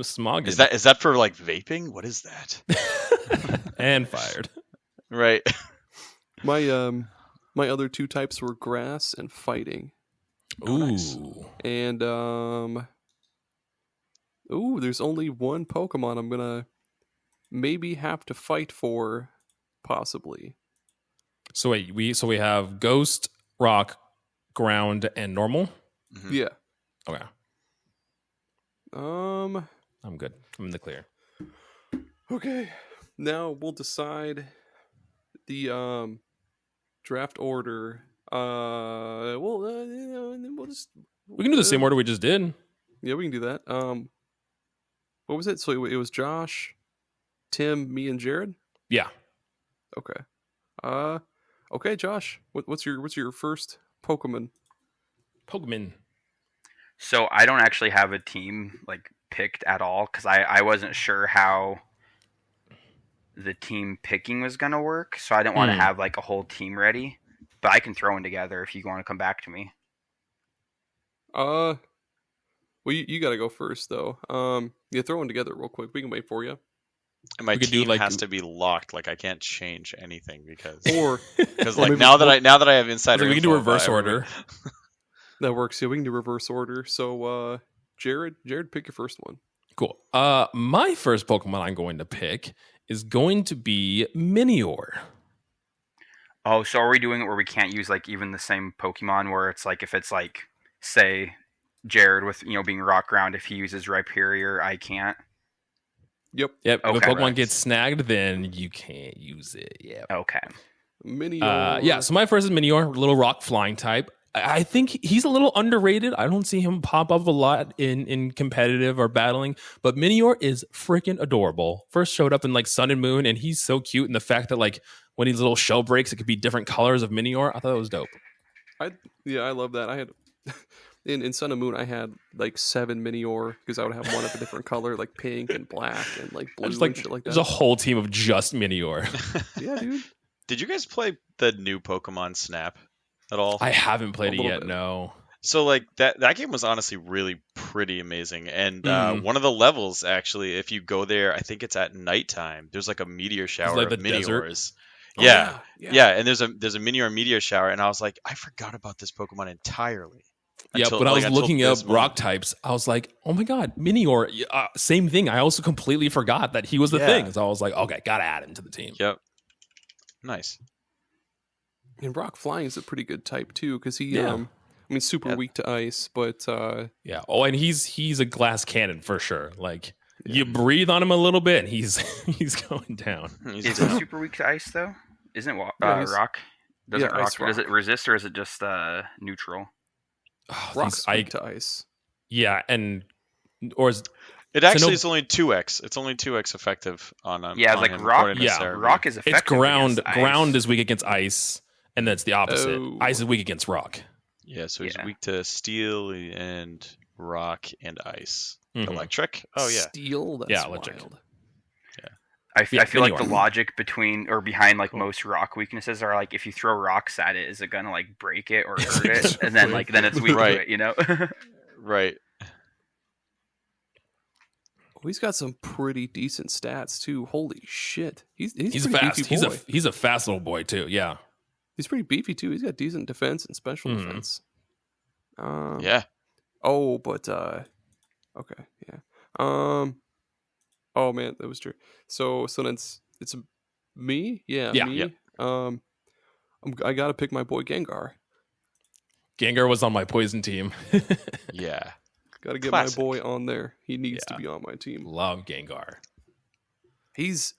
smog. Is that for like vaping? What is that? And fired. Right. My other two types were grass and fighting. Oh, Ooh. nice. And there's only one Pokemon I'm gonna maybe have to fight for, possibly. So wait, we have Ghost, Rock, Ground, and Normal. Mhm. Yeah. Okay. I'm good. I'm in the clear. Okay. Now we'll decide the draft order. We'll just We can do the same order we just did. Yeah, we can do that. What was it? So it was Josh, Tim, me, and Jared. Yeah. Okay. Okay, Josh. What's your first Pokemon? Pokemon. So I don't actually have a team like picked at all because I wasn't sure how the team picking was gonna work. So I didn't want to have like a whole team ready. But I can throw one together if you want to come back to me. Well, you got to go first though. Yeah, throw one together real quick. We can wait for you. And my We could do, team like- has to be locked. Like I can't change anything because Or because or like maybe- now that I have insider, We can do info reverse about order. that works. Yeah, we can do reverse order. So, Jared, pick your first one. Cool. My first Pokemon I'm going to pick is going to be Minior. Oh, so are we doing it where we can't use like even the same Pokemon where it's like if it's like say Jared with being Rock Ground, if he uses Rhyperior, I can't. Yep. Yep. If a Okay. Pokemon Correct. gets snagged, then you can't use it. Yeah. Okay. Mini. Yeah. So my first is Minior, little rock flying type. I think he's a little underrated. I don't see him pop up a lot in competitive or battling, but Minior is freaking adorable. First showed up in like Sun and Moon, and he's so cute. And the fact that like when his little shell breaks, it could be different colors of Minior. I thought it was dope. I love that. I had in Sun and Moon, I had like 7 Minior because I would have one of a different color, like pink and black and like blue There's like and shit like there's a that. whole team of just Minior. Yeah, dude. Did you guys play the new Pokemon Snap at all? I haven't played A it little yet. bit. No. So like that game was honestly really pretty amazing, and Mhm. one of the levels actually, if you go there, I think it's at nighttime. There's like a meteor shower like of the desert? Miniors. Oh, Yeah, yeah. yeah, and there's a Minior meteor shower, and I was like, I forgot about this Pokemon entirely. Yeah, Until- when I like, was until looking up this rock moment. types, I was like, oh my god, Minior. Same thing. I also completely forgot that he was the Yeah. thing. So I was like, okay, gotta add him to the team. Yep. Nice. And Rock Flying is a pretty good type too, because he, Yeah. I mean, super Yeah. weak to ice, but Yeah. Oh, and he's a glass cannon for sure. Like you breathe on him a little bit, and he's he's going down. He's Is it super weak to ice though? Isn't it Yeah, he's- Rock? Doesn't yeah, Ice Rock? Does Rock. it resist or is it just neutral? Oh, Rock's these- weak to ice. yeah, and or is It actually no- is only 2x. It's only 2x effective on Yeah, on like him, Rock- according to yeah, Sarah. Rock is effective. it's ground. against ice. Ground is weak against ice, and that's the opposite. Oh. Ice is weak against rock. Yeah, so he's Yeah. weak to steel and rock and ice. Mhm. Electric? Oh yeah. Steel. That's Yeah, electric. wild. I Yeah, feel like the Minior. logic between or behind like Cool. most rock weaknesses are like if you throw rocks at it, is it gonna like break it or It's hurt like it? just And then break then it's weak Right. to it, you know? Right. Oh, he's got some pretty decent stats too. Holy shit, he's He's pretty fast. beefy boy. He's a fast little boy too. Yeah. He's pretty beefy too. He's got decent defense and special Mhm. defense. Yeah. Oh, but okay, yeah. Oh man, that was true. So then it's me. Yeah, Yeah. me. Yep. I gotta pick my boy Gengar. Gengar was on my poison team. Yeah. Gotta get Classic. my boy on there. He needs to Yeah. be on my team. Love Gengar. He's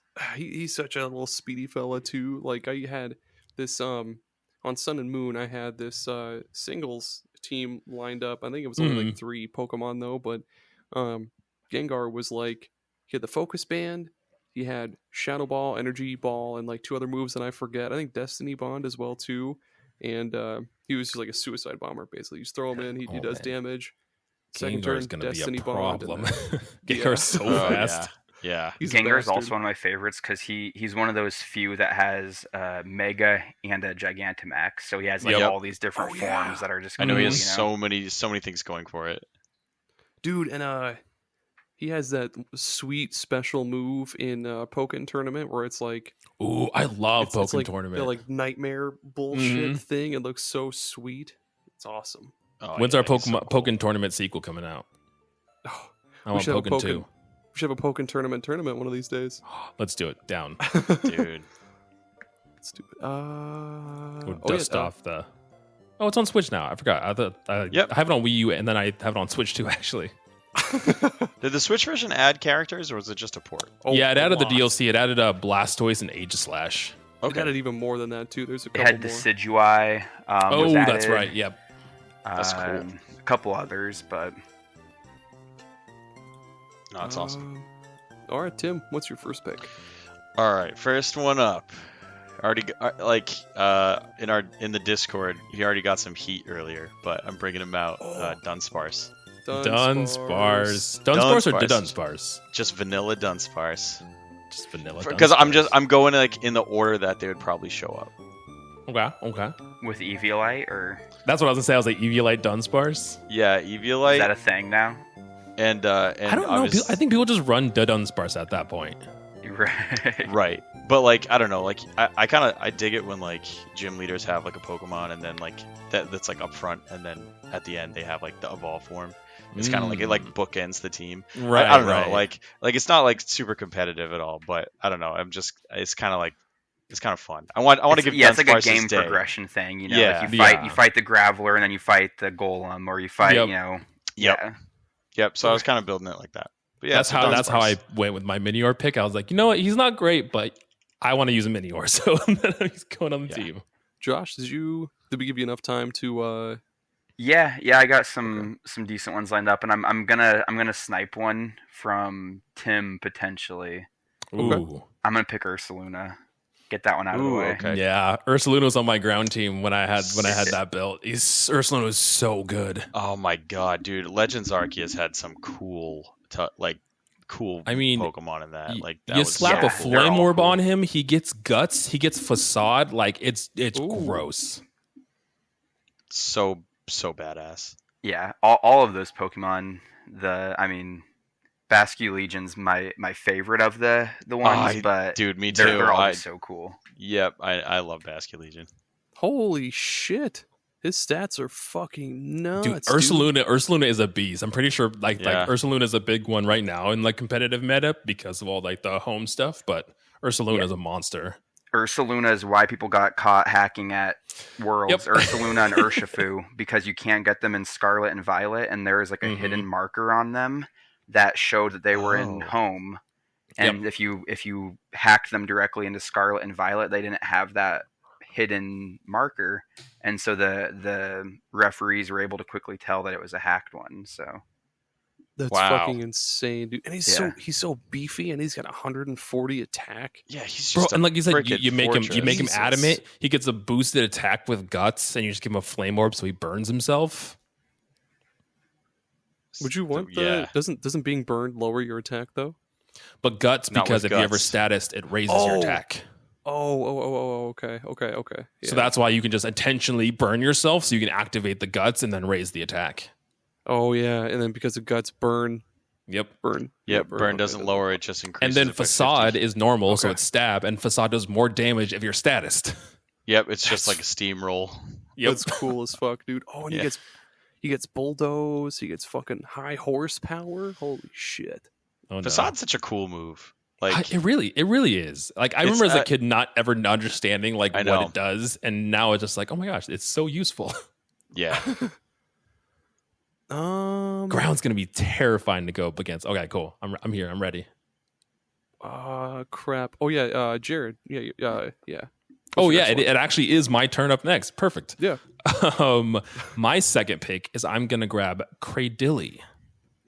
such a little speedy fella too. Like I had this on Sun and Moon, I had this singles team lined up. I think it was only like 3 Pokemon though, but Gengar was like he had the focus band, He had Shadow Ball, Energy Ball, and like 2 other moves that I forget. I think Destiny Bond as well too. And he was just like a suicide bomber basically. You just throw him in, he does damage. Second Gengar turn, is going to be Destiny a Bond. problem. Then, Gengar is so Oh, fast. Yeah. He's a Gengar is bastard. also one of my favorites because he's one of those few that has Mega and a Gigantamax. So he has like Yep. all these different Oh, yeah. forms that are just. I know he has cool, so many things going for it. Dude, and he has that sweet special move in Pokken Tournament where it's like Ooh, I love it's Pokemon like Tournament. the like nightmare bullshit Mhm. thing. It looks so sweet. It's awesome. Oh, When's yeah, our he's so Pokemon cool. Tournament tournament sequel coming out? Oh, I we want should have a Pokemon 2. We should have a Pokken Tournament one of these days. Let's do it. Down. Dude. Let's do it. We'll oh, dust off the. Oh, it's on Switch now. I forgot. Yep. I have it on Wii U, and then I have it on Switch too. Actually, Did the Switch version add characters, or was it just a port? yeah, it a added the lot. DLC. It added Blastoise and Aegislash. It added even more than that too. There's a It couple had more. Decidueye. Oh, was that's added, right. Yep. That's cool. A couple others, but No, that's awesome. All right, Tim, what's your first pick? All right, first one up. Already in the Discord, he already got some heat earlier, but I'm bringing him out. Dunsparce, Dunsparce. Dunsparce or Dunsparce. Dunsparce? Just vanilla Dunsparce. Just vanilla. Because Dunsparce. I'm going like in the order that they would probably show up. Okay. with Eviolite, or That's what I was gonna say. I was like Eviolite Dunsparce. Yeah, is Eviolite that a thing now? and I don't know. obvious- I think people just run Dunsparce at that point. Right. Right, but like I don't know, like I dig it when like gym leaders have like a Pokemon and then like that's like up front and then at the end they have like the evolve form. It's kind of like it like bookends the team. Right. I don't right. know, like it's not like super competitive at all, but I don't know. It's kind of like it's kind of fun. I want to give it's like a Dunsparce game his day. progression thing, you know. Yeah. Like Yeah. you fight the Graveler and then you fight the Golem, or you fight, Yep. you know. Yep. Yeah. Yep. So I was kind of building it like that. But yeah, that's so how I Dunsparce. went with my Minior pick. I was like, you know what? He's not great, but I want to use a Minior, so he's going on the Yeah. team. Josh, did we give you enough time to? Yeah, I got some decent ones lined up, and I'm gonna snipe one from Tim potentially. Ooh. I'm gonna pick Ursaluna. Get that one out of the Ooh, way. okay. Yeah, Ursaluna was on my ground team when I had that build. Ursaluna was so good. Oh my god, dude! Legends Arceus had some cool I mean, Pokemon in that. Like that you was slap so a cool. flame all orb cool. on him, he gets guts, he gets facade. Like it's Ooh. gross. So badass. Yeah, all of those Pokemon. Basque Legion's my favorite of the ones, but Dude, me too. they're all just so cool. Yep, I love Basque Legion. Holy shit! His stats are fucking nuts, Dude, Ursaluna is a beast. I'm pretty sure like Ursaluna is a big one right now in like competitive meta because of all like the home stuff, but Ursaluna is a monster. Ursaluna is why people got caught hacking at Worlds. Yep. Ursaluna and Urshifu, because you can't get them in Scarlet and Violet, and there is like a hidden marker on them that showed that they were in home. And if you hacked them directly into Scarlet and Violet, they didn't have that hidden marker, and so the referees were able to quickly tell that it was a hacked one. So That's Wow. fucking insane, dude. And he's so beefy, and he's got 140 attack. Yeah, he's Bro, just and like you said, you frickin' make fortress. him Jesus. adamant. He gets a boosted attack with guts, and you just give him a flame orb so he burns himself. Would you want Yeah. Doesn't being burned lower your attack though? But guts, Not because with if you ever guts. status, it raises your Oh. attack. Oh, okay. Yeah. So that's why you can just intentionally burn yourself, so you can activate the guts and then raise the attack. Oh yeah, and then because the guts burn. Yep. Burn Burn doesn't lower it, just increases. And then it by facade 50. is normal, so Okay. it's stab, and facade does more damage if you're statused. Yep, it's just That's- like a steamroll. Yep. That's cool as fuck, dude. Oh, and Yeah. he gets bulldoze. He gets fucking high horsepower. Holy shit! Oh, no. Facade's such a cool move. Like It really is. Like I It's, remember as a kid not ever understanding like I what know. it does, and now it's just like, oh my gosh, it's so useful. yeah. Ground's gonna be terrifying to go up against. Okay, cool. I'm here. I'm ready. Crap. Oh yeah, Jared. Yeah. Oh What's your yeah, next it actually is my turn up next. Perfect. Yeah. My second pick is I'm gonna grab Cradilly.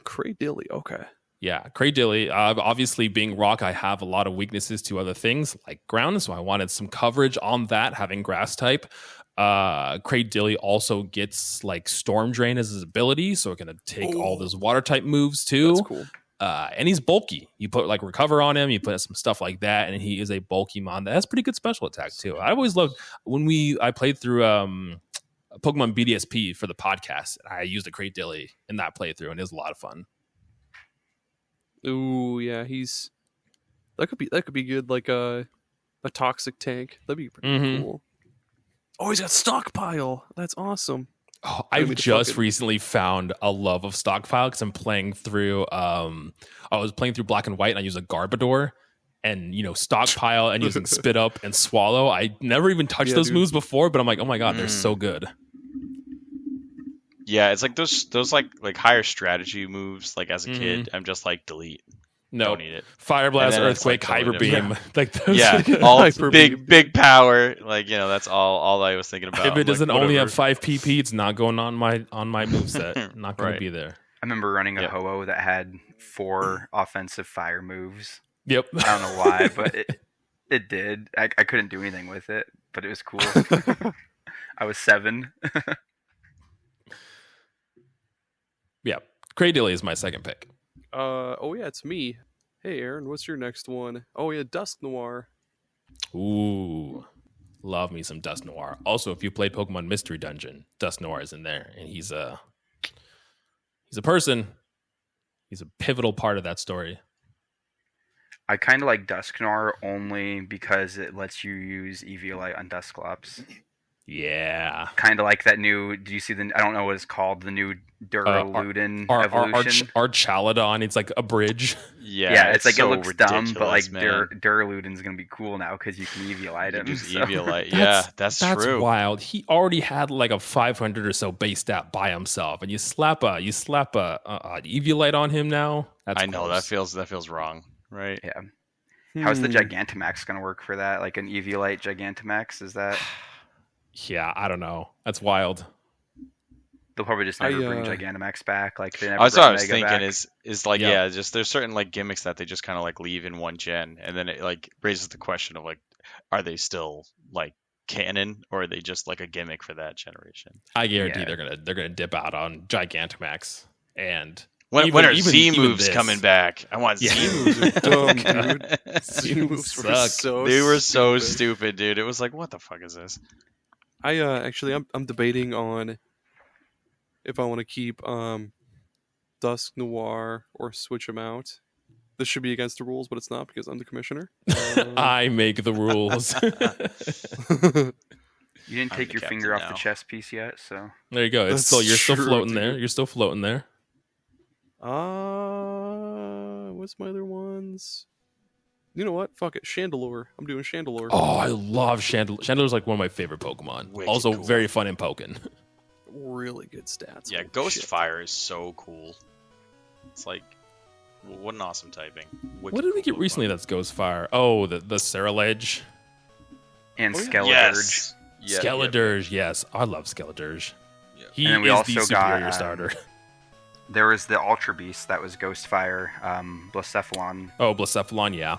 Cradilly. Okay. Yeah, Cradilly. Obviously, being rock, I have a lot of weaknesses to other things like ground, so I wanted some coverage on that, having grass type. Cradilly also gets like Storm Drain as his ability, so it can take all those water type moves too. That's cool. And he's bulky. You put like recover on him, you put some stuff like that, and he is a bulky mon that has pretty good special attack too. I always loved when I played through Pokemon BDSP for the podcast. I used a Cradilly in that playthrough, and it was a lot of fun. Ooh, yeah, that could be good, like a toxic tank. That'd be pretty cool. Oh, he's got Stockpile. That's awesome. Oh, I've just recently found a love of Stockpile because I'm playing through. I was playing through Black and White, and I use a Garbodor, and Stockpile, and using Spit Up and Swallow. I never even touched those moves before, but I'm like, oh my god, they're so good. Yeah, it's like those like higher strategy moves. Like as a kid, I'm just like delete. No, don't need it. Fire Blast, Earthquake, like Hyper Beam. Yeah. Like those. Yeah, all big power. Like that's all I was thinking about. If it doesn't only have 5 PP, it's not going on my moveset. Not going to be there. I remember running a Ho-Oh that had 4 offensive fire moves. Yep. I don't know why, but it did. I couldn't do anything with it, but it was cool. I was 7. Yeah, Cradilly is my second pick. It's me. Hey, Aaron, what's your next one? Oh yeah, Dusk Noir. Ooh, love me some Dusk Noir. Also, if you played Pokemon Mystery Dungeon, Dusk Noir is in there, and he's a person. He's a pivotal part of that story. I kind of like Dusk Noir only because it lets you use Eviolite on Dusclops. Yeah. Kind of like that new, did you see I don't know what it's called, the new Duraludin evolution? Archaludon, it's like a bridge. Yeah, it's like, so it looks dumb, but like man. Duraludin's going to be cool now because you can Eviolite him. Eviolite, that's true. That's wild. He already had like a 500 or so base stat by himself, and you slap a Eviolite on him now. I know, that feels wrong, right? Yeah. How's the Gigantamax going to work for that? Like an Eviolite Gigantamax, is that... Yeah, I don't know. That's wild. They'll probably just never bring Gigantamax back. Like they never. That's what I was Mega thinking. Back. Is like just there's certain like gimmicks that they just kind of like leave in one gen, and then it like raises the question of like, are they still like canon, or are they just like a gimmick for that generation? I guarantee they're gonna dip out on Gigantamax and. When are Z moves coming back? I want Z moves. Are dumb, dude. Z moves They were so stupid, dude. It was like, what the fuck is this? I'm debating on if I want to keep Dusk Noir or switch them out. This should be against the rules, but it's not because I'm the commissioner. I make the rules. You didn't take your finger off the chess piece yet, so there you go. You're still floating there. You're still floating there. What's my other ones? You know what? Fuck it. Chandelure. I'm doing Chandelure. Oh, I love Chandelure. Chandelure's like one of my favorite Pokemon. Also cool. Very fun in poking. Really good stats. Yeah, Ghost Fire is so cool. It's like, what an awesome typing. What did we get recently that's Ghost Fire? Oh, the Ceruledge. And Skeledirge. Yes. Skeledirge, yes. I love Skeledirge. Yeah. He and we is also the superior starter. There was the Ultra Beast that was Ghost Fire, Blacephalon. Oh, Blacephalon, yeah.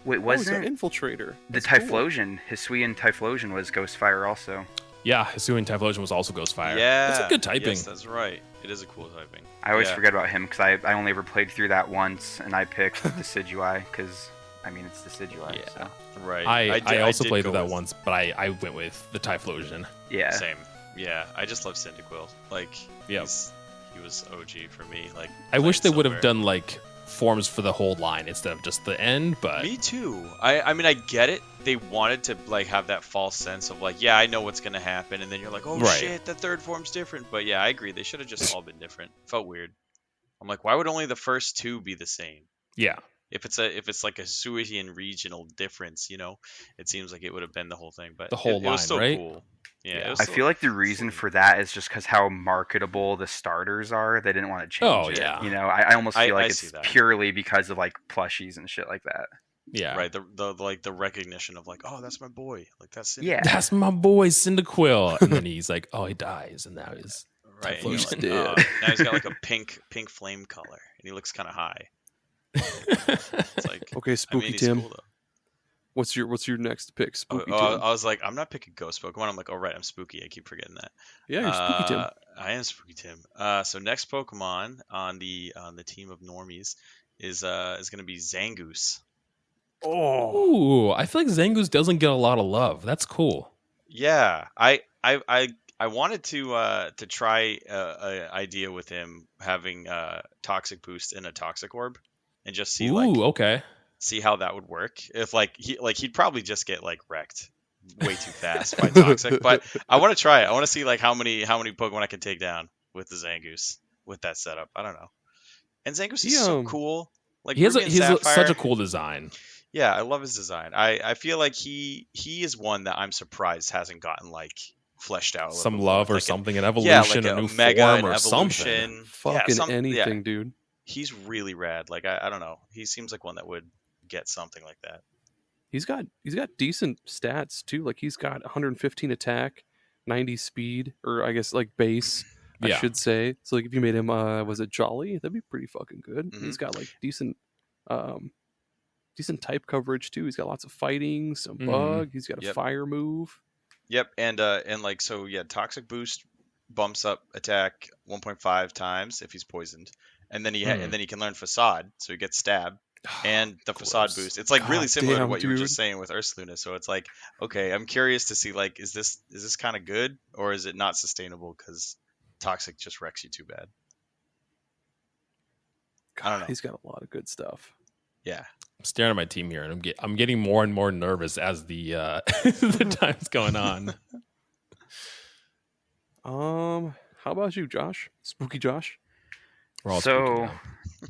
Wait, wasn't Infiltrator? The Typhlosion, Hisuian Typhlosion was Ghost Fire also. Yeah, Hisuian Typhlosion was also Ghost Fire. Yeah. That's a good typing. Yes, that's right. It is a cool typing. I always forget about him because I only ever played through that once, and I picked Decidueye because, I mean, it's Decidueye. Yeah, so. Right. I also played through that once, but I went with the Typhlosion. Yeah. Same. Yeah, I just love Cyndaquil. Like, he was OG for me. Like, I wish they would have done like forms for the whole line instead of just the end, but me too. I mean I get it. They wanted to like have that false sense of like, yeah, I know what's gonna happen, and then you're like, oh shit, the third form's different. But yeah, I agree. They should have just all been different. Felt weird. I'm like, why would only the first 2 be the same? Yeah. If it's like a Suizian regional difference, it seems like it would have been the whole thing. But the whole line, it was still right? cool. Yeah. I feel like the reason for that is just because how marketable the starters are. They didn't want to change it. Yeah. I almost feel like it's that. Purely because of like plushies and shit like that. Yeah. Right. The recognition of like, oh, that's my boy. Like that's yeah. That's my boy Cyndaquil. And then he's like, oh, he dies, and now he's Right. Typhlosion. And He's you're like, dead. now he's got like a pink flame color, and he looks kind of high. It's like, Okay, I Spooky mean, he's Tim. cool though. What's your next pick? Oh, Spooky oh, Tim. I was like, I'm not picking Ghost Pokemon. I'm like, oh right, I'm Spooky. I keep forgetting that. Yeah, you're Spooky Tim. I am Spooky Tim. So next Pokemon on the team of normies is gonna be Zangoose. Oh, Ooh, I feel like Zangoose doesn't get a lot of love. That's cool. Yeah, I wanted to try a idea with him having Toxic Boost in a Toxic Orb, and just see Okay. see how that would work. If he'd probably just get like wrecked way too fast by Toxic, but I want to try it. I want to see like how many Pokemon I can take down with the Zangoose with that setup. I don't know. And Zangoose is so cool. Like He's Ruby and Sapphire, such a cool design. Yeah, I love his design. I feel like he is one that I'm surprised hasn't gotten like fleshed out a little Some bit love more. or Like something, an yeah, evolution, like a new mega form an or something. evolution. fucking yeah, anything, dude. He's really rad. Like I don't know. He seems like one that would get something like that. He's got decent stats too. Like he's got 115 attack, 90 speed, or I guess like base, I Yeah. should say. So like if you made him was it Jolly, that'd be pretty fucking good. Mhm. He's got like decent type coverage too. He's got lots of fighting, some Mhm. bug. He's got a Yep. fire move. Yep, and like so yeah, Toxic Boost bumps up attack 1.5 times if he's poisoned, and then he can learn Facade, so he gets stabbed. And the Facade Gross. boost. It's like really God similar to damn, what you were dude. just saying with Ursaluna. So it's like, okay, I'm curious to see like, is this kind of good or is it not sustainable because Toxic just wrecks you too bad? I don't know. He's got a lot of good stuff. Yeah. I'm staring at my team here, and I'm getting more and more nervous as the the time's going on. How about you, Josh? Spooky Josh? We're all spooky So, now.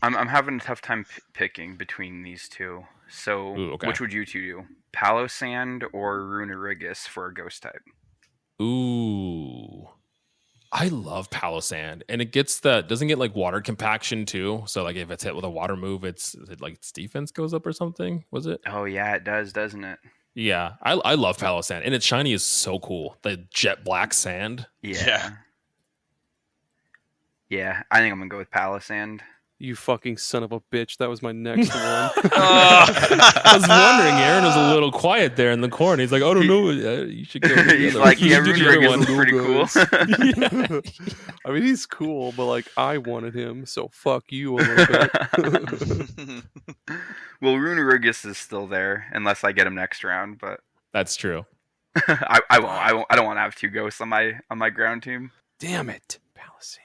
I'm having a tough time picking between these two. So, Ooh, okay. which would you two do? Palosand or Runerigus for a ghost type? Ooh, I love Palossand, and it doesn't get like water compaction too. So like if it's hit with a water move, is it like its defense goes up or something? Was it? Oh yeah, it does, doesn't it? Yeah, I love Palossand, and its shiny is so cool. The jet black sand. Yeah. Yeah, I think I'm gonna go with Palosand. You fucking son of a bitch. That was my next one. I was wondering, Aaron was a little quiet there in the corner. He's like, "Oh, no, you should go." with the He's other- like, you yeah, should do the other Runerigus one." is pretty cool. I mean, he's cool, but like, I wanted him, so fuck you a little bit. Well, Runerigus is still there unless I get him next round, but That's true. I won't. I don't want to have two ghosts on my ground team. Damn it, Palisand.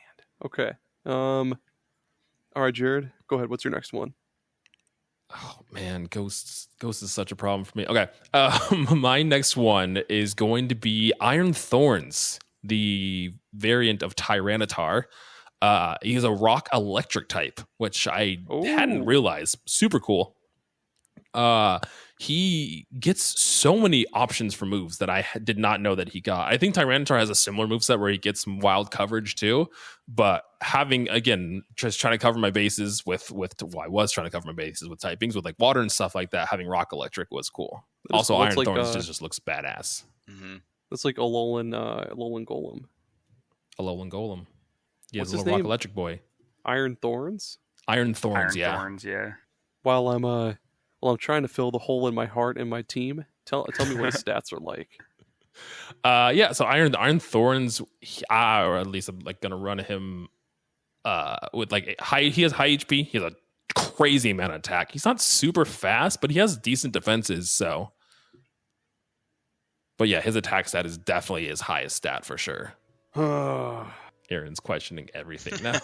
Okay. All right, Jared, go ahead. What's your next one? Oh man, Ghost is such a problem for me. Okay, my next one is going to be Iron Thorns, the variant of Tyranitar. He's a rock electric type, which I hadn't Ooh. realized. Super cool. He gets so many options for moves that I did not know that he got. I think Tyranitar has a similar moveset where he gets some wild coverage too. But having, again, just trying to cover my bases I was trying to cover my bases with typings with like water and stuff like that. Having rock electric was cool. Also, That's Iron like, Thorns just looks badass. Mm-hmm. That's like Alolan Golem. Alolan Golem. Yeah, What's the his little rock name? electric boy. Iron Thorns. Iron Thorns, Iron yeah. Thorns, yeah. While I'm trying to fill the hole in my heart and my team, tell me what his stats are like. So Iron Thorns, or at least I'm like gonna run him with like he has high HP. He has a crazy amount of attack. He's not super fast, but he has decent defenses. So, but yeah, his attack stat is definitely his highest stat for sure. Aaron's questioning everything now.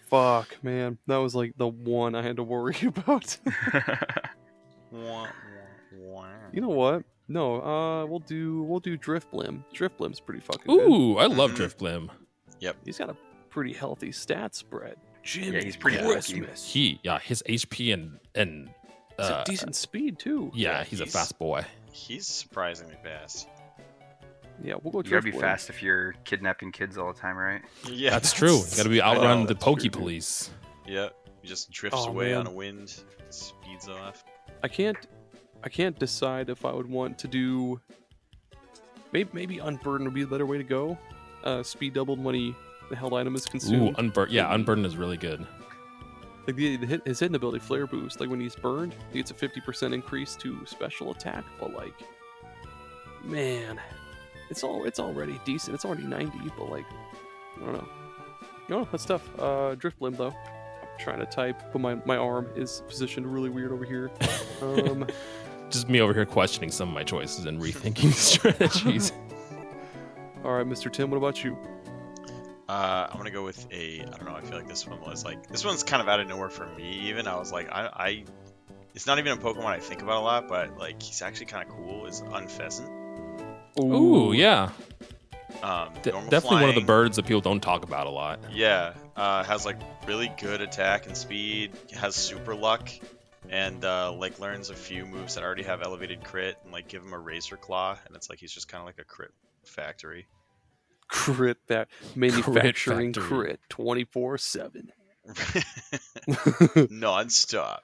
Fuck, man. That was like the one I had to worry about. You know what? No, we'll do Driftblim. Driftblim's pretty fucking good. Ooh, I love Mhm. Driftblim. He's got a pretty healthy stat spread. Jimmy Yeah, he's pretty Christmas. His HP and It's a decent speed too. yeah, he's a fast boy. He's surprisingly fast. Yeah, we'll go You gotta be Driftblim. fast if you're kidnapping kids all the time, right? Yeah, That's true. You got to be I know, outrun the that's true, Poke dude. Police. Yeah, he just drifts Oh, away man. on a wind, speeds off. I can't decide if I would want to do. Maybe Unburden would be the better way to go. speed doubled when the held item is Ooh, consumed. Unburden is really good. Like his hidden ability, Flare Boost, like when he's burned, he gets a 50% increase to special attack. But like, man, it's already decent. It's already 90, but like, I don't know. No, that's tough. Drift Limb though. I'm trying to type, but my arm is positioned really weird over here. Just me over here questioning some of my choices and rethinking strategies. All right, Mr. Tim, what about you? I'm gonna go with I don't know. I feel like this one's kind of out of nowhere for me. Even I was like, it's not even a Pokemon I think about a lot, but like he's actually kind of cool. Is Unpheasant. Ooh, yeah. Definitely flying. one of the birds that people don't talk about a lot. Yeah, has like really good attack and speed. Has super luck, and like learns a few moves that already have elevated crit, and like give him a Razor Claw, and it's like he's just kind of like a crit factory. Crit that manufacturing factory. crit 24/7 Non-stop.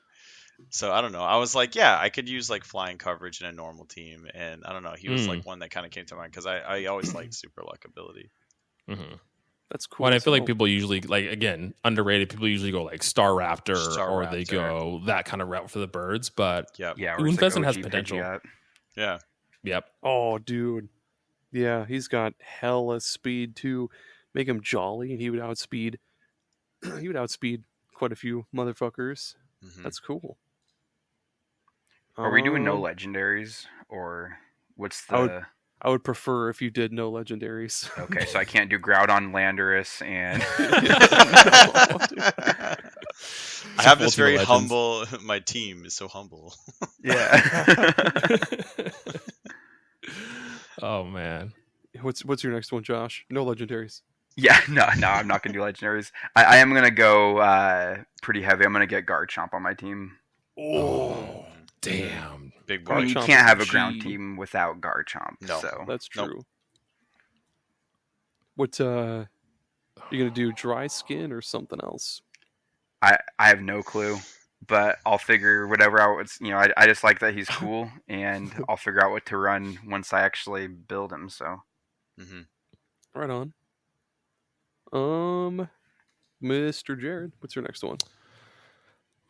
So I don't know. I was like, yeah, I could use like flying coverage in a normal team, and I don't know. He was like one that kind of came to mind because I always liked super luck ability. Mm-hmm. That's cool. Well, and I feel like people usually, like, again, underrated. People usually go like Star Raptor, or Raptor. they go that kind of route for the birds. But yeah, Unpheasant has potential. Yeah. Yep. Oh, dude. Yeah, he's got hella speed too. Make him jolly, and he would outspeed. He would outspeed quite a few motherfuckers. Mm-hmm. That's cool. Are we doing no legendaries, or what's the? I would prefer if you did no legendaries. Okay, so I can't do Groudon, Landorus, and. I have this very humble. My team is so humble. Yeah. Oh man. What's your next one, Josh? No legendaries. Yeah, no, I'm not gonna do legendaries. I am gonna go pretty heavy. I'm gonna get Garchomp on my team. Oh, damn. Big boy. I mean, you can't have a ground team without Garchomp. No, so. That's true. Nope. What you gonna do? Dry skin or something else? I have no clue, but I'll figure whatever out. It's I just like that he's cool, and I'll figure out what to run once I actually build him. So. Mm-hmm. Right on. Mr. Jared, what's your next one?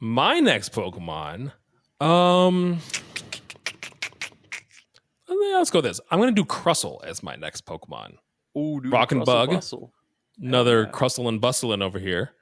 My next Pokemon. Let's go with this. I'm gonna do Crustle as my next Pokemon. Oh, dude, Rock and Bug. Bustle. Another Yeah. Crustle and Bustling over here.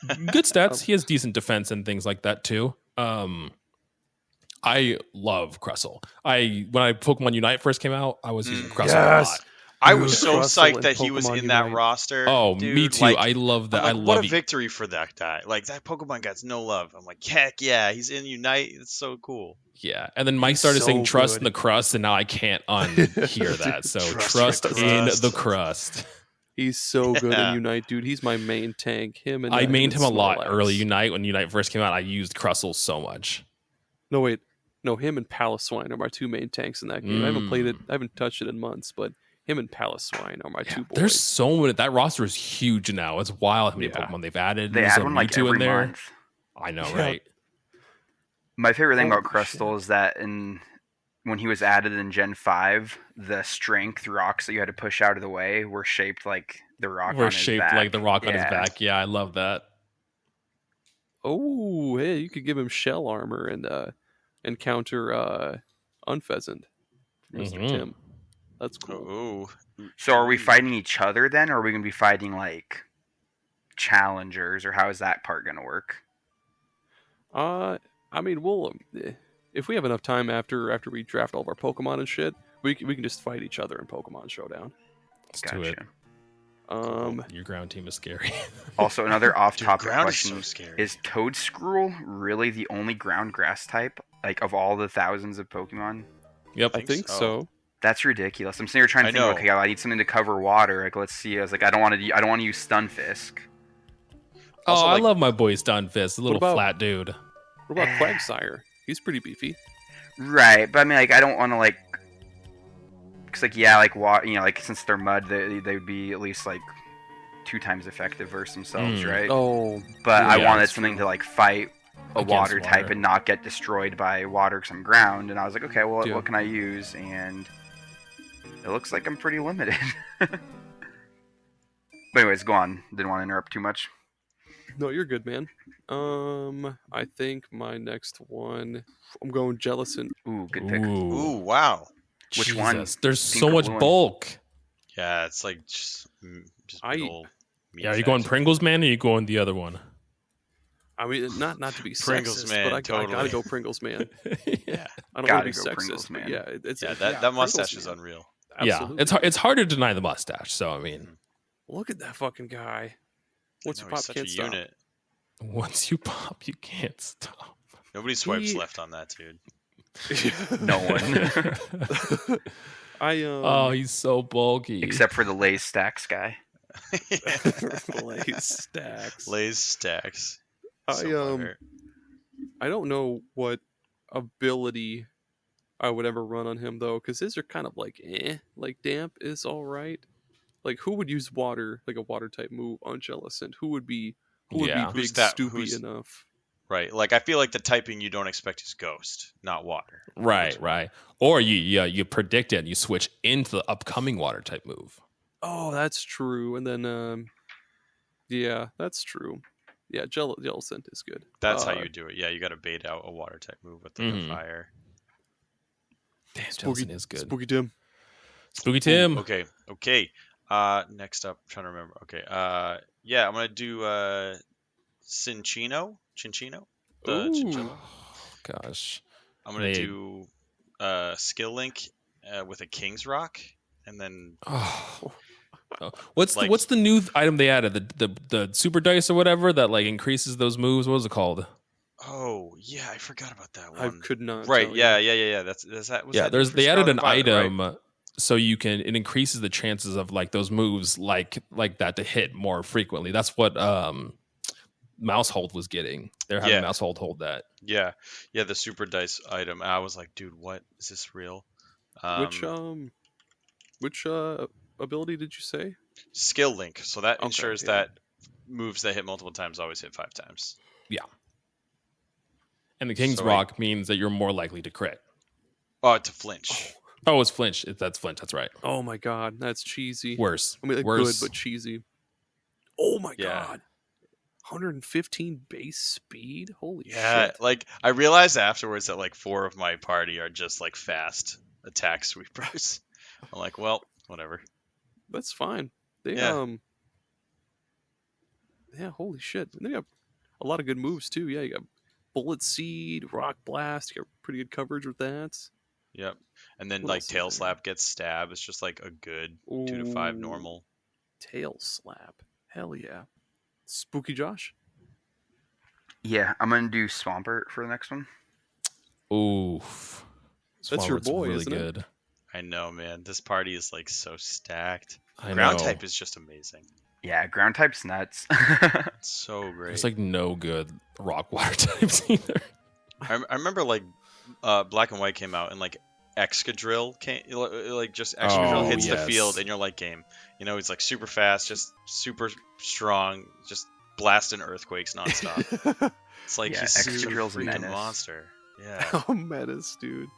Good stats. He has decent defense and things like that too. I love Crustle. When Pokemon Unite first came out, I was using Crustle a lot. I was so Crustle psyched and that he was Pokemon in that Unite. roster. Oh, dude. me too. Like, I love that. I'm like, I love what a it. victory for that guy. Like, that Pokemon gets no love. I'm like, heck yeah, he's in Unite. It's so cool. Yeah, and then Mike He's started so saying "trust good. in the crust," and now I can't unhear that. So trust in the crust. He's so good Yeah. in Unite, dude. He's my main tank. I mained him a lot Snorlax. early Unite. When Unite first came out, I used Crustle so much. No, wait. No, him and Paloswine are my two main tanks in that game. I haven't played it. I haven't touched it in months, but him and Paloswine are my two boys. There's so many. That roster is huge now. It's wild how many Yeah. Pokemon they've added. They There's add a one like Mewtwo every in there. month. I know, Yeah. right? My favorite thing about Holy Crustle is that when he was added in Gen 5, the strength rocks that you had to push out of the way were shaped like the rock on We're his shaped back. like the rock on his Yeah. back. Yeah, I love that. Oh, hey, you could give him shell armor and counter Unpheasant, Mr. Mhm. Tim. That's cool. Oh, So are we fighting each other then, or are we going to be fighting like challengers, or how is that part going to work? I mean, we'll if we have enough time after we draft all of our Pokemon and shit, we can just fight each other in Pokemon Showdown. Let's do it. Your ground team is scary. Also, another off-topic ground is question: so scary. is Toedscruel really the only ground grass type, like of all the thousands of Pokemon? Yep. I think so. That's ridiculous. I'm sitting here trying to I think, know. okay, I need something to cover water. Like, let's see. I was like, I don't want to use Stunfisk. Oh, Also, I like- love my boy Stunfist, a little about- flat dude. What about Quagsire? He's pretty beefy. Right, but I mean, like, I don't want to like, cause like, yeah, like, like since they're mud, they would be at least like 2 times effective versus themselves, right? Oh, But I yeah, wanted that's something to like fight a Against water type water. and not get destroyed by water because I'm ground. And I was like, okay, well, Yeah. what can I use? And it looks like I'm pretty limited. But anyways, go on. Didn't want to interrupt too much. No, you're good, man. I think my next one, I'm going Jellicent. Ooh, good pick. Ooh, wow. Which one? Jesus, there's Pink so or much blue one? bulk. Yeah, it's like just I- big ol' meat Yeah, are you going sacks. Pringles, man, or are you going the other one? I mean, not to be Pringles sexist, man, but I totally. gotta go Pringles man. Yeah, I don't want Gotta to be go sexist, Pringles but man. yeah, it's yeah. Pringles That mustache is man. unreal. Absolutely. Yeah, it's hard to deny the mustache. So I mean, Look at that fucking guy. Once I you know, he's pop, such can't a stop. unit. once you pop, you can't stop. Nobody swipes He- left on that dude. No one. Oh, he's so bulky. Except for the Lay's Stacks guy. Lays stacks. Lays stacks. I So butthurt. I don't know what ability I would ever run on him though, because his are kind of like like damp is all right. Like who would use water, like a water type move on Jellicent? Who would be Yeah. big Who's that- stoopy who's- enough? Right. Like I feel like the typing you don't expect is ghost, not water. Right. Or you predict it and you switch into the upcoming water type move. Oh, that's true. And then yeah, that's true. Yeah, Jellicent is good. That's how you do it. Yeah, you got to bait out a water type move with the Mhm. fire. Damn, Spooky Jellicent is good. Spooky Tim. Spooky Tim. Okay. Next up, I'm trying to remember. Okay. Yeah, I'm gonna do Cinchino. The Ooh. chinchilla. Gosh. I'm gonna Made. do Skill Link with a King's Rock, and then Oh. What's Like- the new item they added? The super dice or whatever that like increases those moves. What was it called? oh yeah, I forgot about that I one. could not. Right? tell you. Yeah. That's that. Was Yeah, that there's for they added Scarlet an Violet, right? item so it increases the chances of like those moves like that to hit more frequently. That's what Mousehold was getting. They're having Yeah. Mousehold hold that. Yeah, the super dice item. I was like, dude, what is this real? Which ability did you say? Skill Link. So that Okay, ensures yeah. that moves that hit multiple times always hit 5 times. And the King's So, Rock means that you're more likely to crit. Oh, to flinch. Oh, it's flinch. That's flinch. That's right. Oh my god, that's cheesy. Worse. I mean, like, Worse. good but cheesy. Oh my Yeah. god, 115 base speed. Holy Yeah, shit! like I realized afterwards that like 4 of my party are just like fast attack sweepers. I'm like, well, whatever. That's fine. They Yeah. yeah, holy shit. They got a lot of good moves too. Yeah, you got Bullet Seed, Rock Blast. You got pretty good coverage with that. Yep. And then What like else is Tail there? Slap gets stab. It's just like a good 2 to 5 Ooh. normal. Tail Slap. Hell yeah. Spooky Josh. Yeah, I'm gonna do Swampert for the next one. Oof. That's your Swampert's boy, really isn't it? good. I know, man. This party is like so stacked. I Ground know. type is just amazing. Yeah, ground type's nuts. It's so great. It's like no good rock water types either. I remember like Black and White came out and like Excadrill came, like just Excadrill Oh, hits the yes. field and you're like game. You know, he's like super fast, just super strong, just blasting earthquakes nonstop. It's like Yeah, he's such a Excadrill's a freaking menace. monster. Yeah. Oh, menace, dude.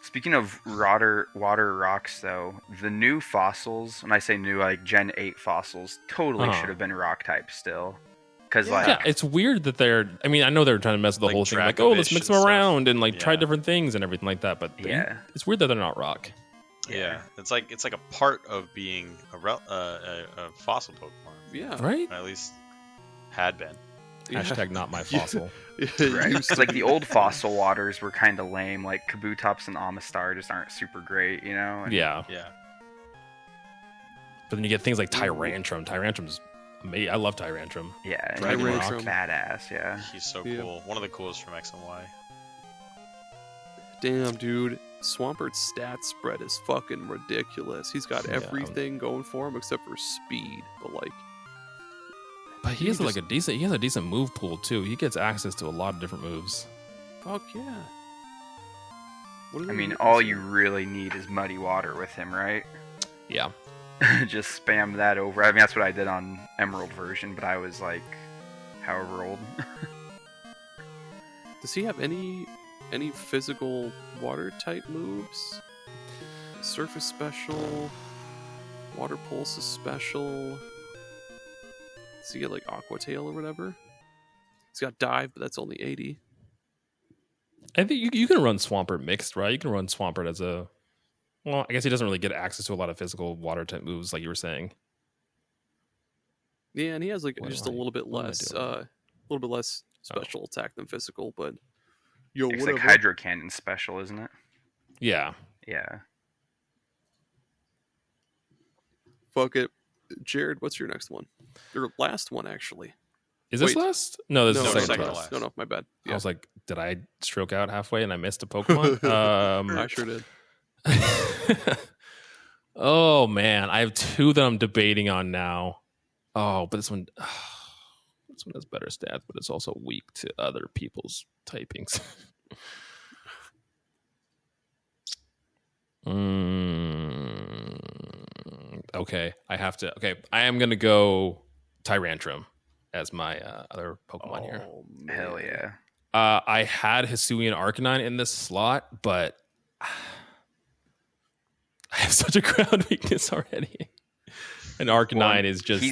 Speaking of water rocks, though, the new fossils, when I say new, like Gen 8 fossils, totally Uh-huh. should have been rock type still. Because, Yeah. like, Yeah, it's weird that they're. I mean, I know they're trying to mess with the Like whole thing, like, oh, let's Dracovish mix and them stuff. around and like try Yeah. different things and everything like that. But Yeah. it's weird that they're not rock. Yeah. It's like a part of being a fossil Pokemon. Yeah. Right? Or at least had been. Hashtag not my Yeah. fossil. It right? used 'Cause, to like, the be. old fossil waters were kind of lame. Like, Kabutops and Amistar just aren't super great, you know? And Yeah, Yeah. but then you get things like Tyrantrum. Tyrantrum's amazing. I love Tyrantrum. Yeah, Dragon he's Rock. badass, yeah. He's so Yeah. cool. One of the coolest from X and Y. Damn, dude. Swampert's stat spread is fucking ridiculous. He's got Yeah. everything going for him except for speed. But like, But he has like a decent. He has a decent move pool too. He gets access to a lot of different moves. fuck yeah. What are I they mean, using? all you really need is muddy water with him, right? Yeah. Just spam that over. I mean, that's what I did on Emerald version, but I was like, however old. Does he have any physical water type moves? Surface special. Water Pulse is special. Does he get like Aqua Tail or whatever? He's got Dive, but that's only 80. I think you can run Swampert mixed, right? You can run Swampert as a... Well, I guess he doesn't really get access to a lot of physical water type moves, like you were saying. Yeah, and he has like What just am a I- little bit what am I less, doing? a little bit less special attack than physical. But yo, It's whatever. like Hydro Cannon special, isn't it? Yeah. Yeah. Fuck it, Jared. What's your next one? Your last one, actually. Is this Wait. last? No, this No, is no, second second to to last. last. No, my bad. I Yeah, was like, did I stroke out halfway and I missed a Pokemon? I sure did. Oh man, I have two that I'm debating on now. Oh, but this one has better stats, but it's also weak to other people's typings. Okay, I have to. Okay, I am gonna go Tyrantrum as my other Pokemon here. Oh, man. Hell yeah. I had Hisuian Arcanine in this slot, but I have such a ground weakness already. And Arcanine is just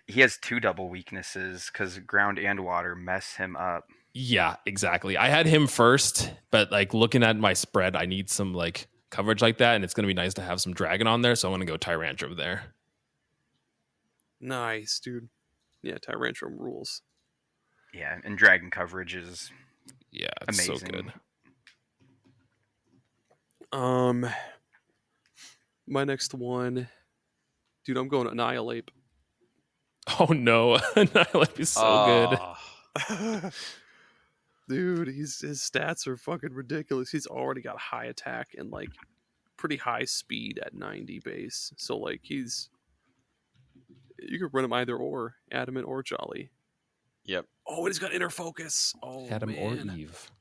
he has two double weaknesses because ground and water mess him up. yeah, exactly. I had him first, but like looking at my spread, I need some like coverage like that, and it's gonna be nice to have some Dragon on there, so I'm gonna go Tyrantrum there. Nice, dude. Yeah, Tyrantrum rules. Yeah, and dragon coverage is Yeah, it's amazing. so good. My next one, dude. I'm going Annihilate. Oh no, Annihilate is so good. Oh, Dude, his stats are fucking ridiculous. He's already got high attack and like pretty high speed at 90 base. So like you could run him either or, Adamant or Jolly. Yep. Oh, and he's got inner focus. Oh, Adam or man. Eve.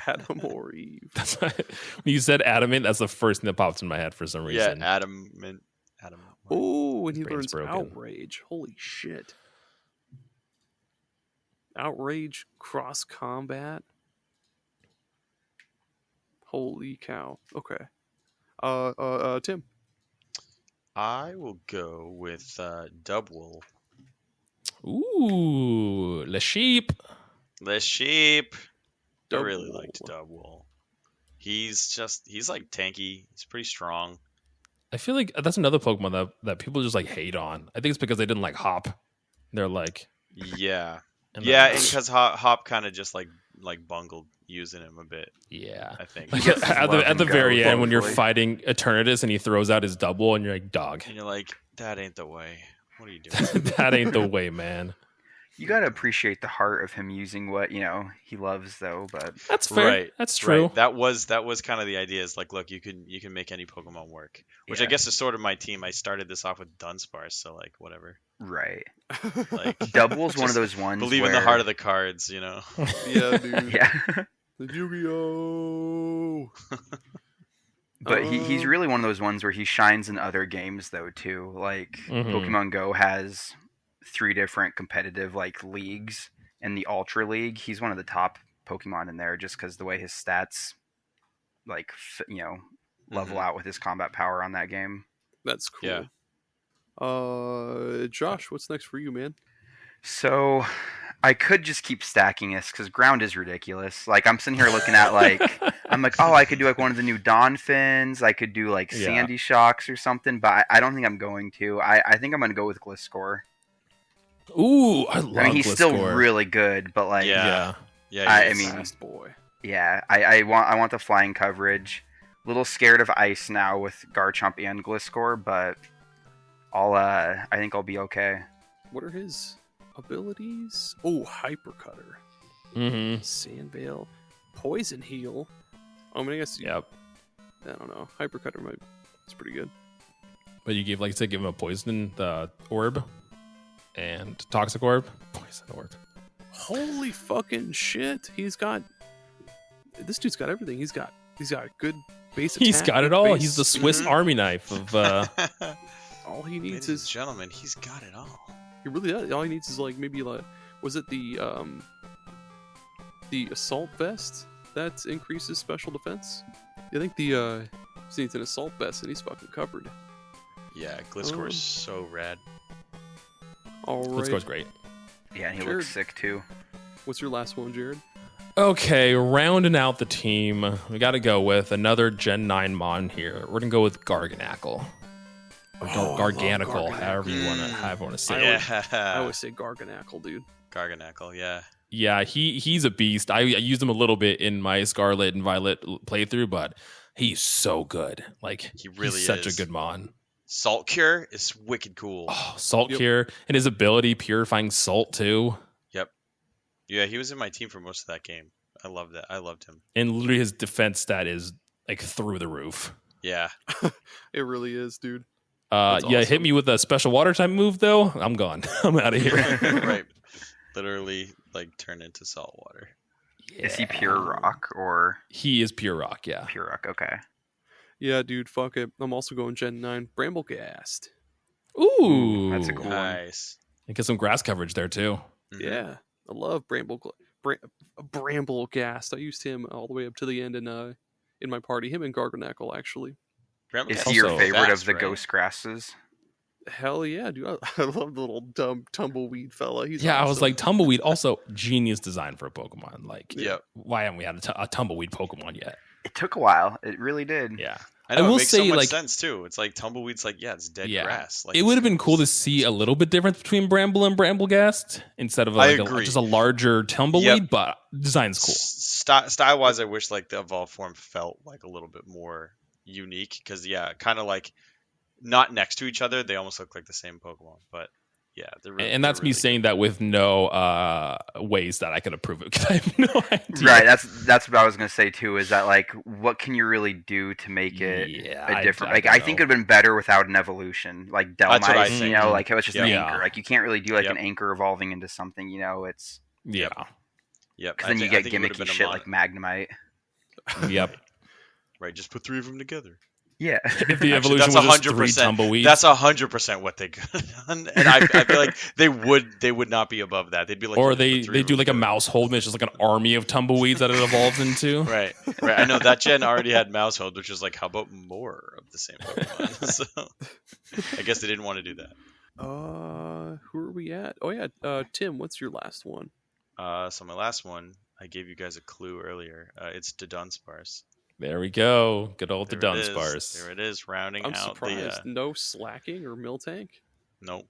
Adam or Eve. That's when you said adamant. That's the first thing that popped in my head for some reason. Yeah, Adam. Oh, and he Brain's learns broken. Outrage. Holy shit. Outrage cross combat. Holy cow. Okay. Tim. I will go with Dubwool. Ooh, Le Sheep. The sheep. I really Dubwool. liked Dubwool. He's like tanky. He's pretty strong. I feel like that's another Pokemon that people just like hate on. I think it's because they didn't like Hop. They're like, Yeah. and Yeah, then- and because Hop kind of just like bungled using him a bit. yeah. I think. Like Just at love the and go, very end when you're probably. fighting Eternatus and he throws out his double and you're like, dog, And you're like, that ain't the way. What are you doing? that ain't the way, man. You gotta appreciate the heart of him using what he loves, though. But That's fair. Right, That's true. Right. That was kind of the idea. Is like, look, you can make any Pokemon work, which I Yeah. guess is sort of my team. I started this off with Dunsparce, so like whatever. right, Like Double's one of Just those ones. believe in the heart of the cards, you know. Yeah, dude. Yeah, The Yu-Gi-Oh! but he's Um, really one of those ones where he shines in other games, though, too. Like Mhm. Pokemon Go has 3 different competitive like leagues. In the Ultra League, he's one of the top Pokemon in there, just because the way his stats, like level Mhm. out with his combat power on that game. That's cool. Yeah. Josh, what's next for you, man? So I could just keep stacking this because ground is ridiculous. Like I'm sitting here looking at I'm like, oh, I could do like one of the new Donphins. I could do like Yeah. Sandy Shocks or something, but I don't think I'm going to. I think I'm going to go with Gliscor. Ooh, I love I mean, he's still Gliscor. really good, but like, Yeah. Yeah. Yeah. I he's- mean- Fast boy. yeah, I want the flying coverage. Little scared of ice now with Garchomp and Gliscor, but I think I'll be okay. What are his abilities? Oh, Hyper Cutter, Mm-hmm. Sandveil, Poison Heal. I mean, I guess Yep. I don't know. Hyper Cutter it's pretty good. But you give give him a poison orb and toxic orb. Poison orb. Holy fucking shit! This dude's got everything. He's got a good base attack. He's got it good all. base He's the speed. Swiss Army knife of All he needs Ladies and is gentlemen, he's got it all. he really does. All he needs is like maybe like was it the assault vest that increases special defense? I think the he needs an assault vest and he's fucking covered. Yeah, Gliscor is so rad. All right. Let's go. Great. Yeah, and he Jared. looks sick too. What's your last one, Jared? Okay, rounding out the team, we got to go with another Gen 9 Mon here. We're going to go with Garganackle. Or Garganical, however you want to say it. I always say Garganackle, dude. Garganackle, yeah. Yeah, he's a beast. I used him a little bit in my Scarlet and Violet playthrough, but he's so good. Like, He really he's such is. a good Mon. Salt Cure is wicked cool. Oh, Salt Cure, and his ability purifying salt too. Yep. Yeah, he was in my team for most of that game. I loved that. I loved him. And literally his defense stat is like through the roof. Yeah. It really is, dude. Yeah, That's hit awesome. me with a special water type move though. I'm gone. I'm out of here. Right. Literally, like, turn into salt water. Is he pure rock or He is pure rock, yeah. pure rock? Okay. Yeah, dude, fuck it. I'm also going Gen 9 Bramblegast. Ooh, That's a cool one. Nice. And get some grass coverage there too. Mhm. Yeah, I love Bramblegast. I used him all the way up to the end in my party. Him and Garganackle, actually. Bramble Is Gas he your Also favorite fast, of the right? ghost grasses? Hell yeah, dude. I love the little dumb tumbleweed fella. He's Yeah, I was awesome. like, Tumbleweed, also genius design for a Pokemon. Like, Yep. why haven't we had a Tumbleweed Pokemon yet? It took a while. It really did. Yeah. I know, I will it makes say, so much like- sense, too. It's like Tumbleweed's like, yeah, it's dead Yeah. grass. Like, It would have been cool to it's- see a little bit difference between Bramble and Bramblegast instead of I like agree. just a larger Tumbleweed, Yep. but design's cool. Style-wise, I wish, like, the evolved form felt, like, a little bit more unique. Because, yeah, kind of, like, not next to each other. They almost look like the same Pokemon. But, yeah. And that's me saying that with no ways that I could approve it because I have no idea. Right. That's what I was gonna say too. Is that like, what can you really do to make it Yeah, a different? I Like, don't I think know. it'd been better without an evolution, like That's what I Delmice. You think. know, like it was just an Yeah. anchor. Like you can't really do like Yep. an anchor evolving into something. You know, it's Yeah. Yep. because I then you think- I get think it would've gimmicky been a shit mon- like Magnemite. Yep. Right, just put 3 of them together. Yeah. If the Actually, evolution that's was just 3 100%. Tumbleweeds. That's 100% what they could have done. And I feel like they would not be above that. They'd be like, or yeah, they just put 3 of do them like a together. mouse hold and it's just like an army of tumbleweeds that it evolves into. Right. I know that gen already had mouse hold, which is like, how about more of the same Pokemon? So I guess they didn't want to do that. Who are we at? Oh yeah, Tim, what's your last one? So my last one, I gave you guys a clue earlier. It's Dunsparce. There we go. Good old There it Dunsparce. is. There it is, rounding I'm out surprised. the. No Slacking or Miltank. Nope.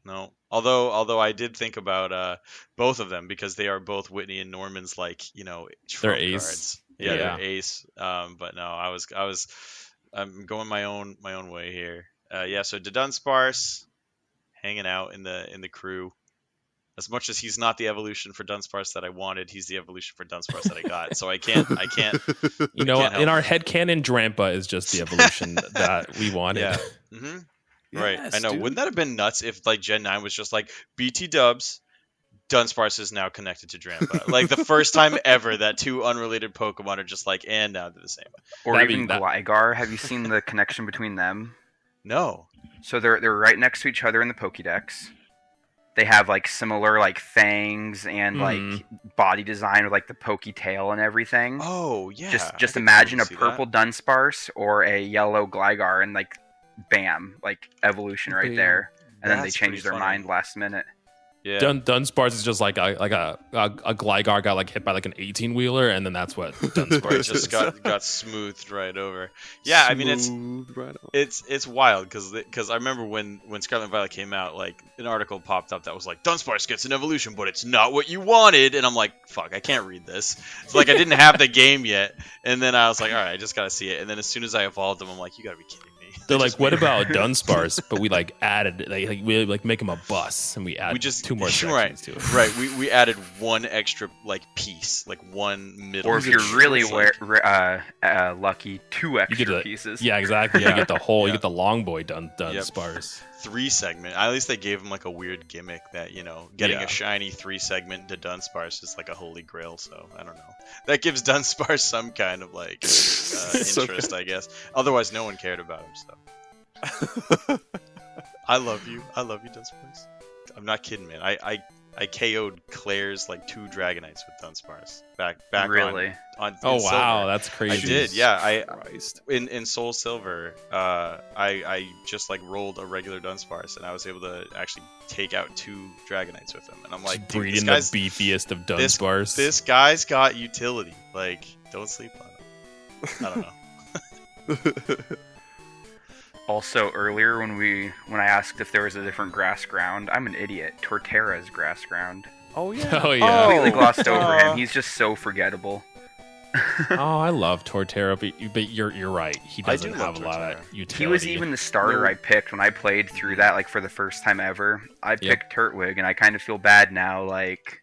No. Although I did think about both of them because they are both Whitney and Norman's They're trump ace. cards. Yeah, Yeah. they're ace. But no, I'm going my own way here. Yeah, so Dunsparce hanging out in the crew. As much as he's not the evolution for Dunsparce that I wanted, he's the evolution for Dunsparce that I got. So I can't. You know, can't help in our headcanon, Drampa is just the evolution that we wanted. Yeah. hmm Right. Yes, I know. dude. Wouldn't that have been nuts if like Gen 9 was just like BT Dubs, Dunsparce is now connected to Drampa. Like the first time ever that 2 unrelated Pokemon are just like, and now they're the same. Or That'd be- even that- Gligar. Have you seen the connection between them? No. So they're right next to each other in the Pokédex. They have like similar like fangs and Mhm. like body design with like the pokey tail and everything. Oh yeah. I Just could imagine a totally see that. purple Dunsparce or a yellow Gligar and like bam, like evolution right Bam. there. And then they That's changed pretty their funny. mind last minute. Yeah. Dunsparce is just like a Gligar got like hit by like an 18-wheeler, and then that's what Dunsparce It just got smoothed right over. Yeah, I mean Smooth right on. it's wild because I remember when Scarlet and Violet came out, like an article popped up that was like Dunsparce gets an evolution, but it's not what you wanted, and I'm like, fuck, I can't read this. It's like I didn't have the game yet, and then I was like, all right, I just gotta see it, and then as soon as I evolved them, I'm like, you gotta be kidding me. They're They like, just what made- about Dunsparce? But we like added, we like make him a bus, and we add We just 2 more right, sections to it. right. We added one extra like piece, like one middle. Or if piece. you're really It's like- lucky, 2 You extra get the pieces. Yeah, exactly. You Yeah. get the whole, Yeah. you get the long boy Dunsparce. 3 segment. At least they gave him like a weird gimmick that, getting Yeah. a shiny 3 segment to Dunsparce is like a holy grail. So I don't know. That gives Dunsparce some kind of like So interest, I guess. Otherwise, no one cared about him. So I love you, Dunsparce. I'm not kidding, man. I I KO'd Claire's like 2 Dragonites with Dunsparce back Really? on Oh in wow, Silver. that's crazy. I did, yeah. I Christ. in Soul Silver, I just like rolled a regular Dunsparce, and I was able to actually take out 2 Dragonites with him. And I'm like, dude, Breeding this the guy's beefiest of Dunsparce. this guy's got utility. Like, don't sleep on him. I don't know. Also, earlier when I asked if there was a different grass ground, I'm an idiot. Torterra's grass ground. Oh yeah. Oh yeah. Completely glossed over aw. him. He's just so forgettable. Oh, I love Torterra, but you're right. He I doesn't do have love a lot of Torterra. utility. He was even the starter I picked when I played through that, like, for the first time ever. I picked Turtwig, and I kind of feel bad now, like,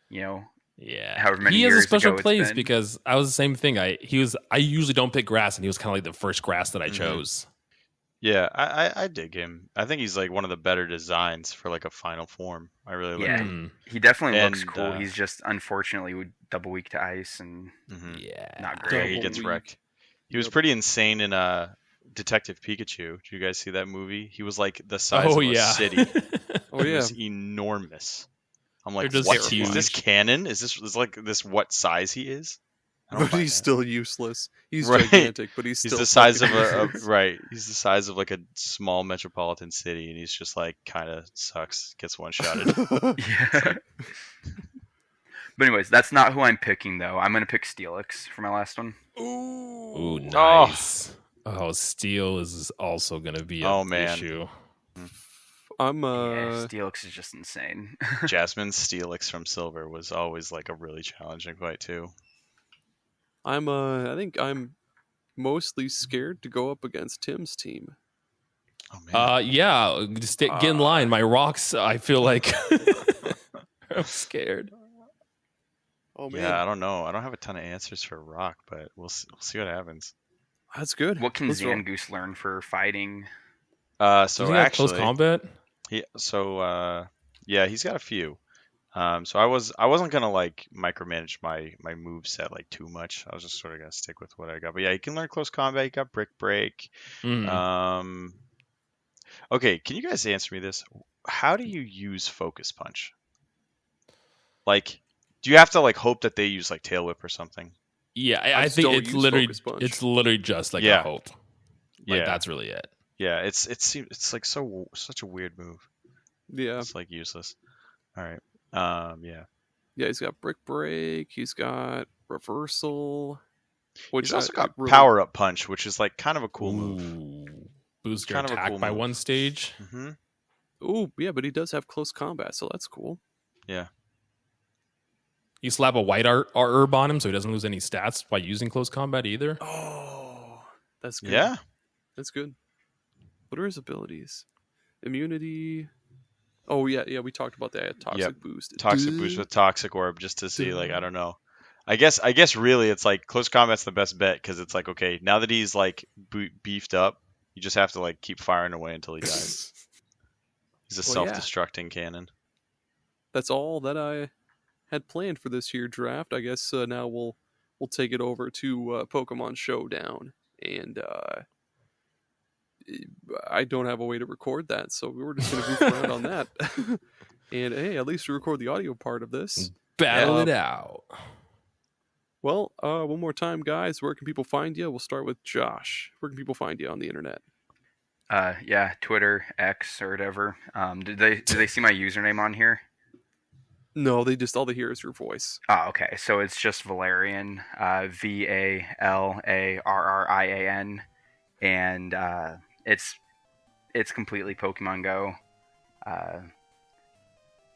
you know, Yeah, however many he has a years special ago it's place been. because I was the same thing. I usually don't pick grass, and he was kind of like the first grass that I chose. Yeah, I dig him. I think he's like one of the better designs for like a final form. I really like Yeah. him. He definitely looks And, cool. He's just, unfortunately, double weak to ice, and Mhm. Yeah, not Yeah, great. he gets Double wrecked. He was Yep. pretty insane in Detective Pikachu. Did you guys see that movie? He was like the size Oh of a yeah. city. Oh He yeah. was enormous. I'm like, They're just what? Is huge. this canon? Is this like this what size he is? I don't But buy he's that. still useless. He's Right. gigantic, but he's He's still the size of fucking a useless. right. He's the size of like a small metropolitan city, and he's just like kind of sucks. Gets one shotted. Yeah. But anyways, that's not who I'm picking, though. I'm going to pick Steelix for my last one. Ooh, nice. Oh, steel is also going to be an Oh, man. issue. I'm Yeah, Steelix is just insane. Jasmine's Steelix from Silver was always like a really challenging fight too. I think I'm mostly scared to go up against Tim's team. Oh man. Yeah, just get in line. My rocks, I feel like I'm scared. Oh man, Yeah, I don't know. I don't have a ton of answers for Rock, but we'll see what happens. that's good. What can Let's roll. Zangoose learn for fighting? So Does he have actually, close combat? yeah, he's got a few. So I wasn't gonna like micromanage my move set like too much. I was just sort of gonna stick with what I got. But yeah, he can learn close combat. He got Brick Break. Mm. Okay, can you guys answer me this? How do you use Focus Punch? Like, do you have to like hope that they use like Tail Whip or something? Yeah, I I just think don't it's use literally Focus Punch. it's literally just like Yeah. a hope. Like Yeah. that's really it. Yeah, it's like such a weird move. Yeah, It's like useless. All right. Yeah. yeah. He's got Brick Break. He's got Reversal. Which He's also I got really- Power Up Punch, which is like kind of a cool move. Ooh. Boost your Kind of a attack cool by move. one stage. hmm Ooh, yeah, but he does have close combat, so that's cool. Yeah. You slap a white herb on him so he doesn't lose any stats by using close combat either. Oh, that's good. Yeah. That's good. What are his abilities? Immunity. Oh yeah. We talked about that. Toxic boost. Toxic boost with Toxic Orb just to see, like, I don't know. I guess really it's like close combat's the best bet because it's like, okay, now that he's like beefed up, you just have to like keep firing away until he dies. He's a Well, yeah. self-destructing cannon. That's all that I had planned for this year draft. I guess now we'll take it over to Pokemon Showdown, and I don't have a way to record that, so we were just gonna goof around on that. And hey, at least we record the audio part of this. Battle Yeah. it out. Well, one more time, guys. Where can people find you? We'll start with Josh. Where can people find you on the internet? Yeah, Twitter, X, or whatever. Did they see my username on here? No, all they hear is your voice. Oh, okay. So it's just Valarrian, Valarrian, and it's completely Pokemon Go.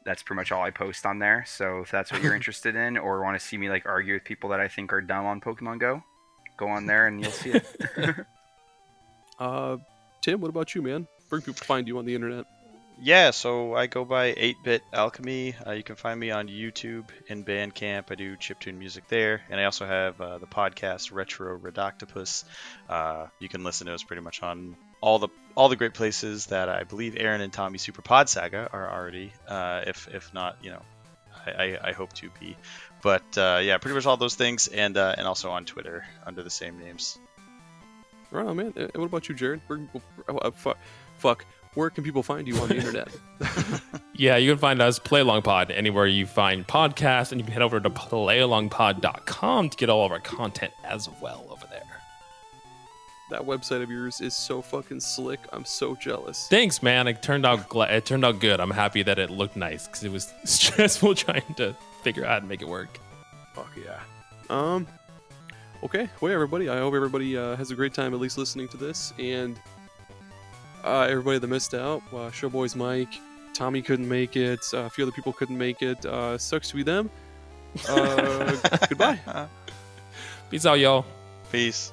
That's pretty much all I post on there. So if that's what you're interested in, or want to see me like argue with people that I think are dumb on Pokemon Go, go on there and you'll see it. Tim, what about you, man? Where can people find you on the internet? Yeah, so I go by 8-Bit Alchemy. You can find me on YouTube and Bandcamp. I do chiptune music there, and I also have the podcast Retro Ridoctopus. You can listen to us pretty much on all the great places that I believe Aaron and Tommy SuperPod Saga are already. If not, I hope to be. But yeah, pretty much all those things, and also on Twitter under the same names. Right on, man. And what about you, Jared? Where can people, fuck. where can people find you on the internet? Yeah, you can find us Play Along Pod anywhere you find podcasts, and you can head over to playalongpod.com to get all of our content as well over there. That website of yours is so fucking slick. I'm so jealous. Thanks, man. It turned out good. I'm happy that it looked nice because it was stressful trying to figure out how to make it work. Fuck yeah. Okay. Well, everybody. I hope everybody has a great time at least listening to this, and everybody that missed out. Showboys Mike, Tommy couldn't make it. A few other people couldn't make it. Sucks to be them. Goodbye. Peace out, y'all. Peace.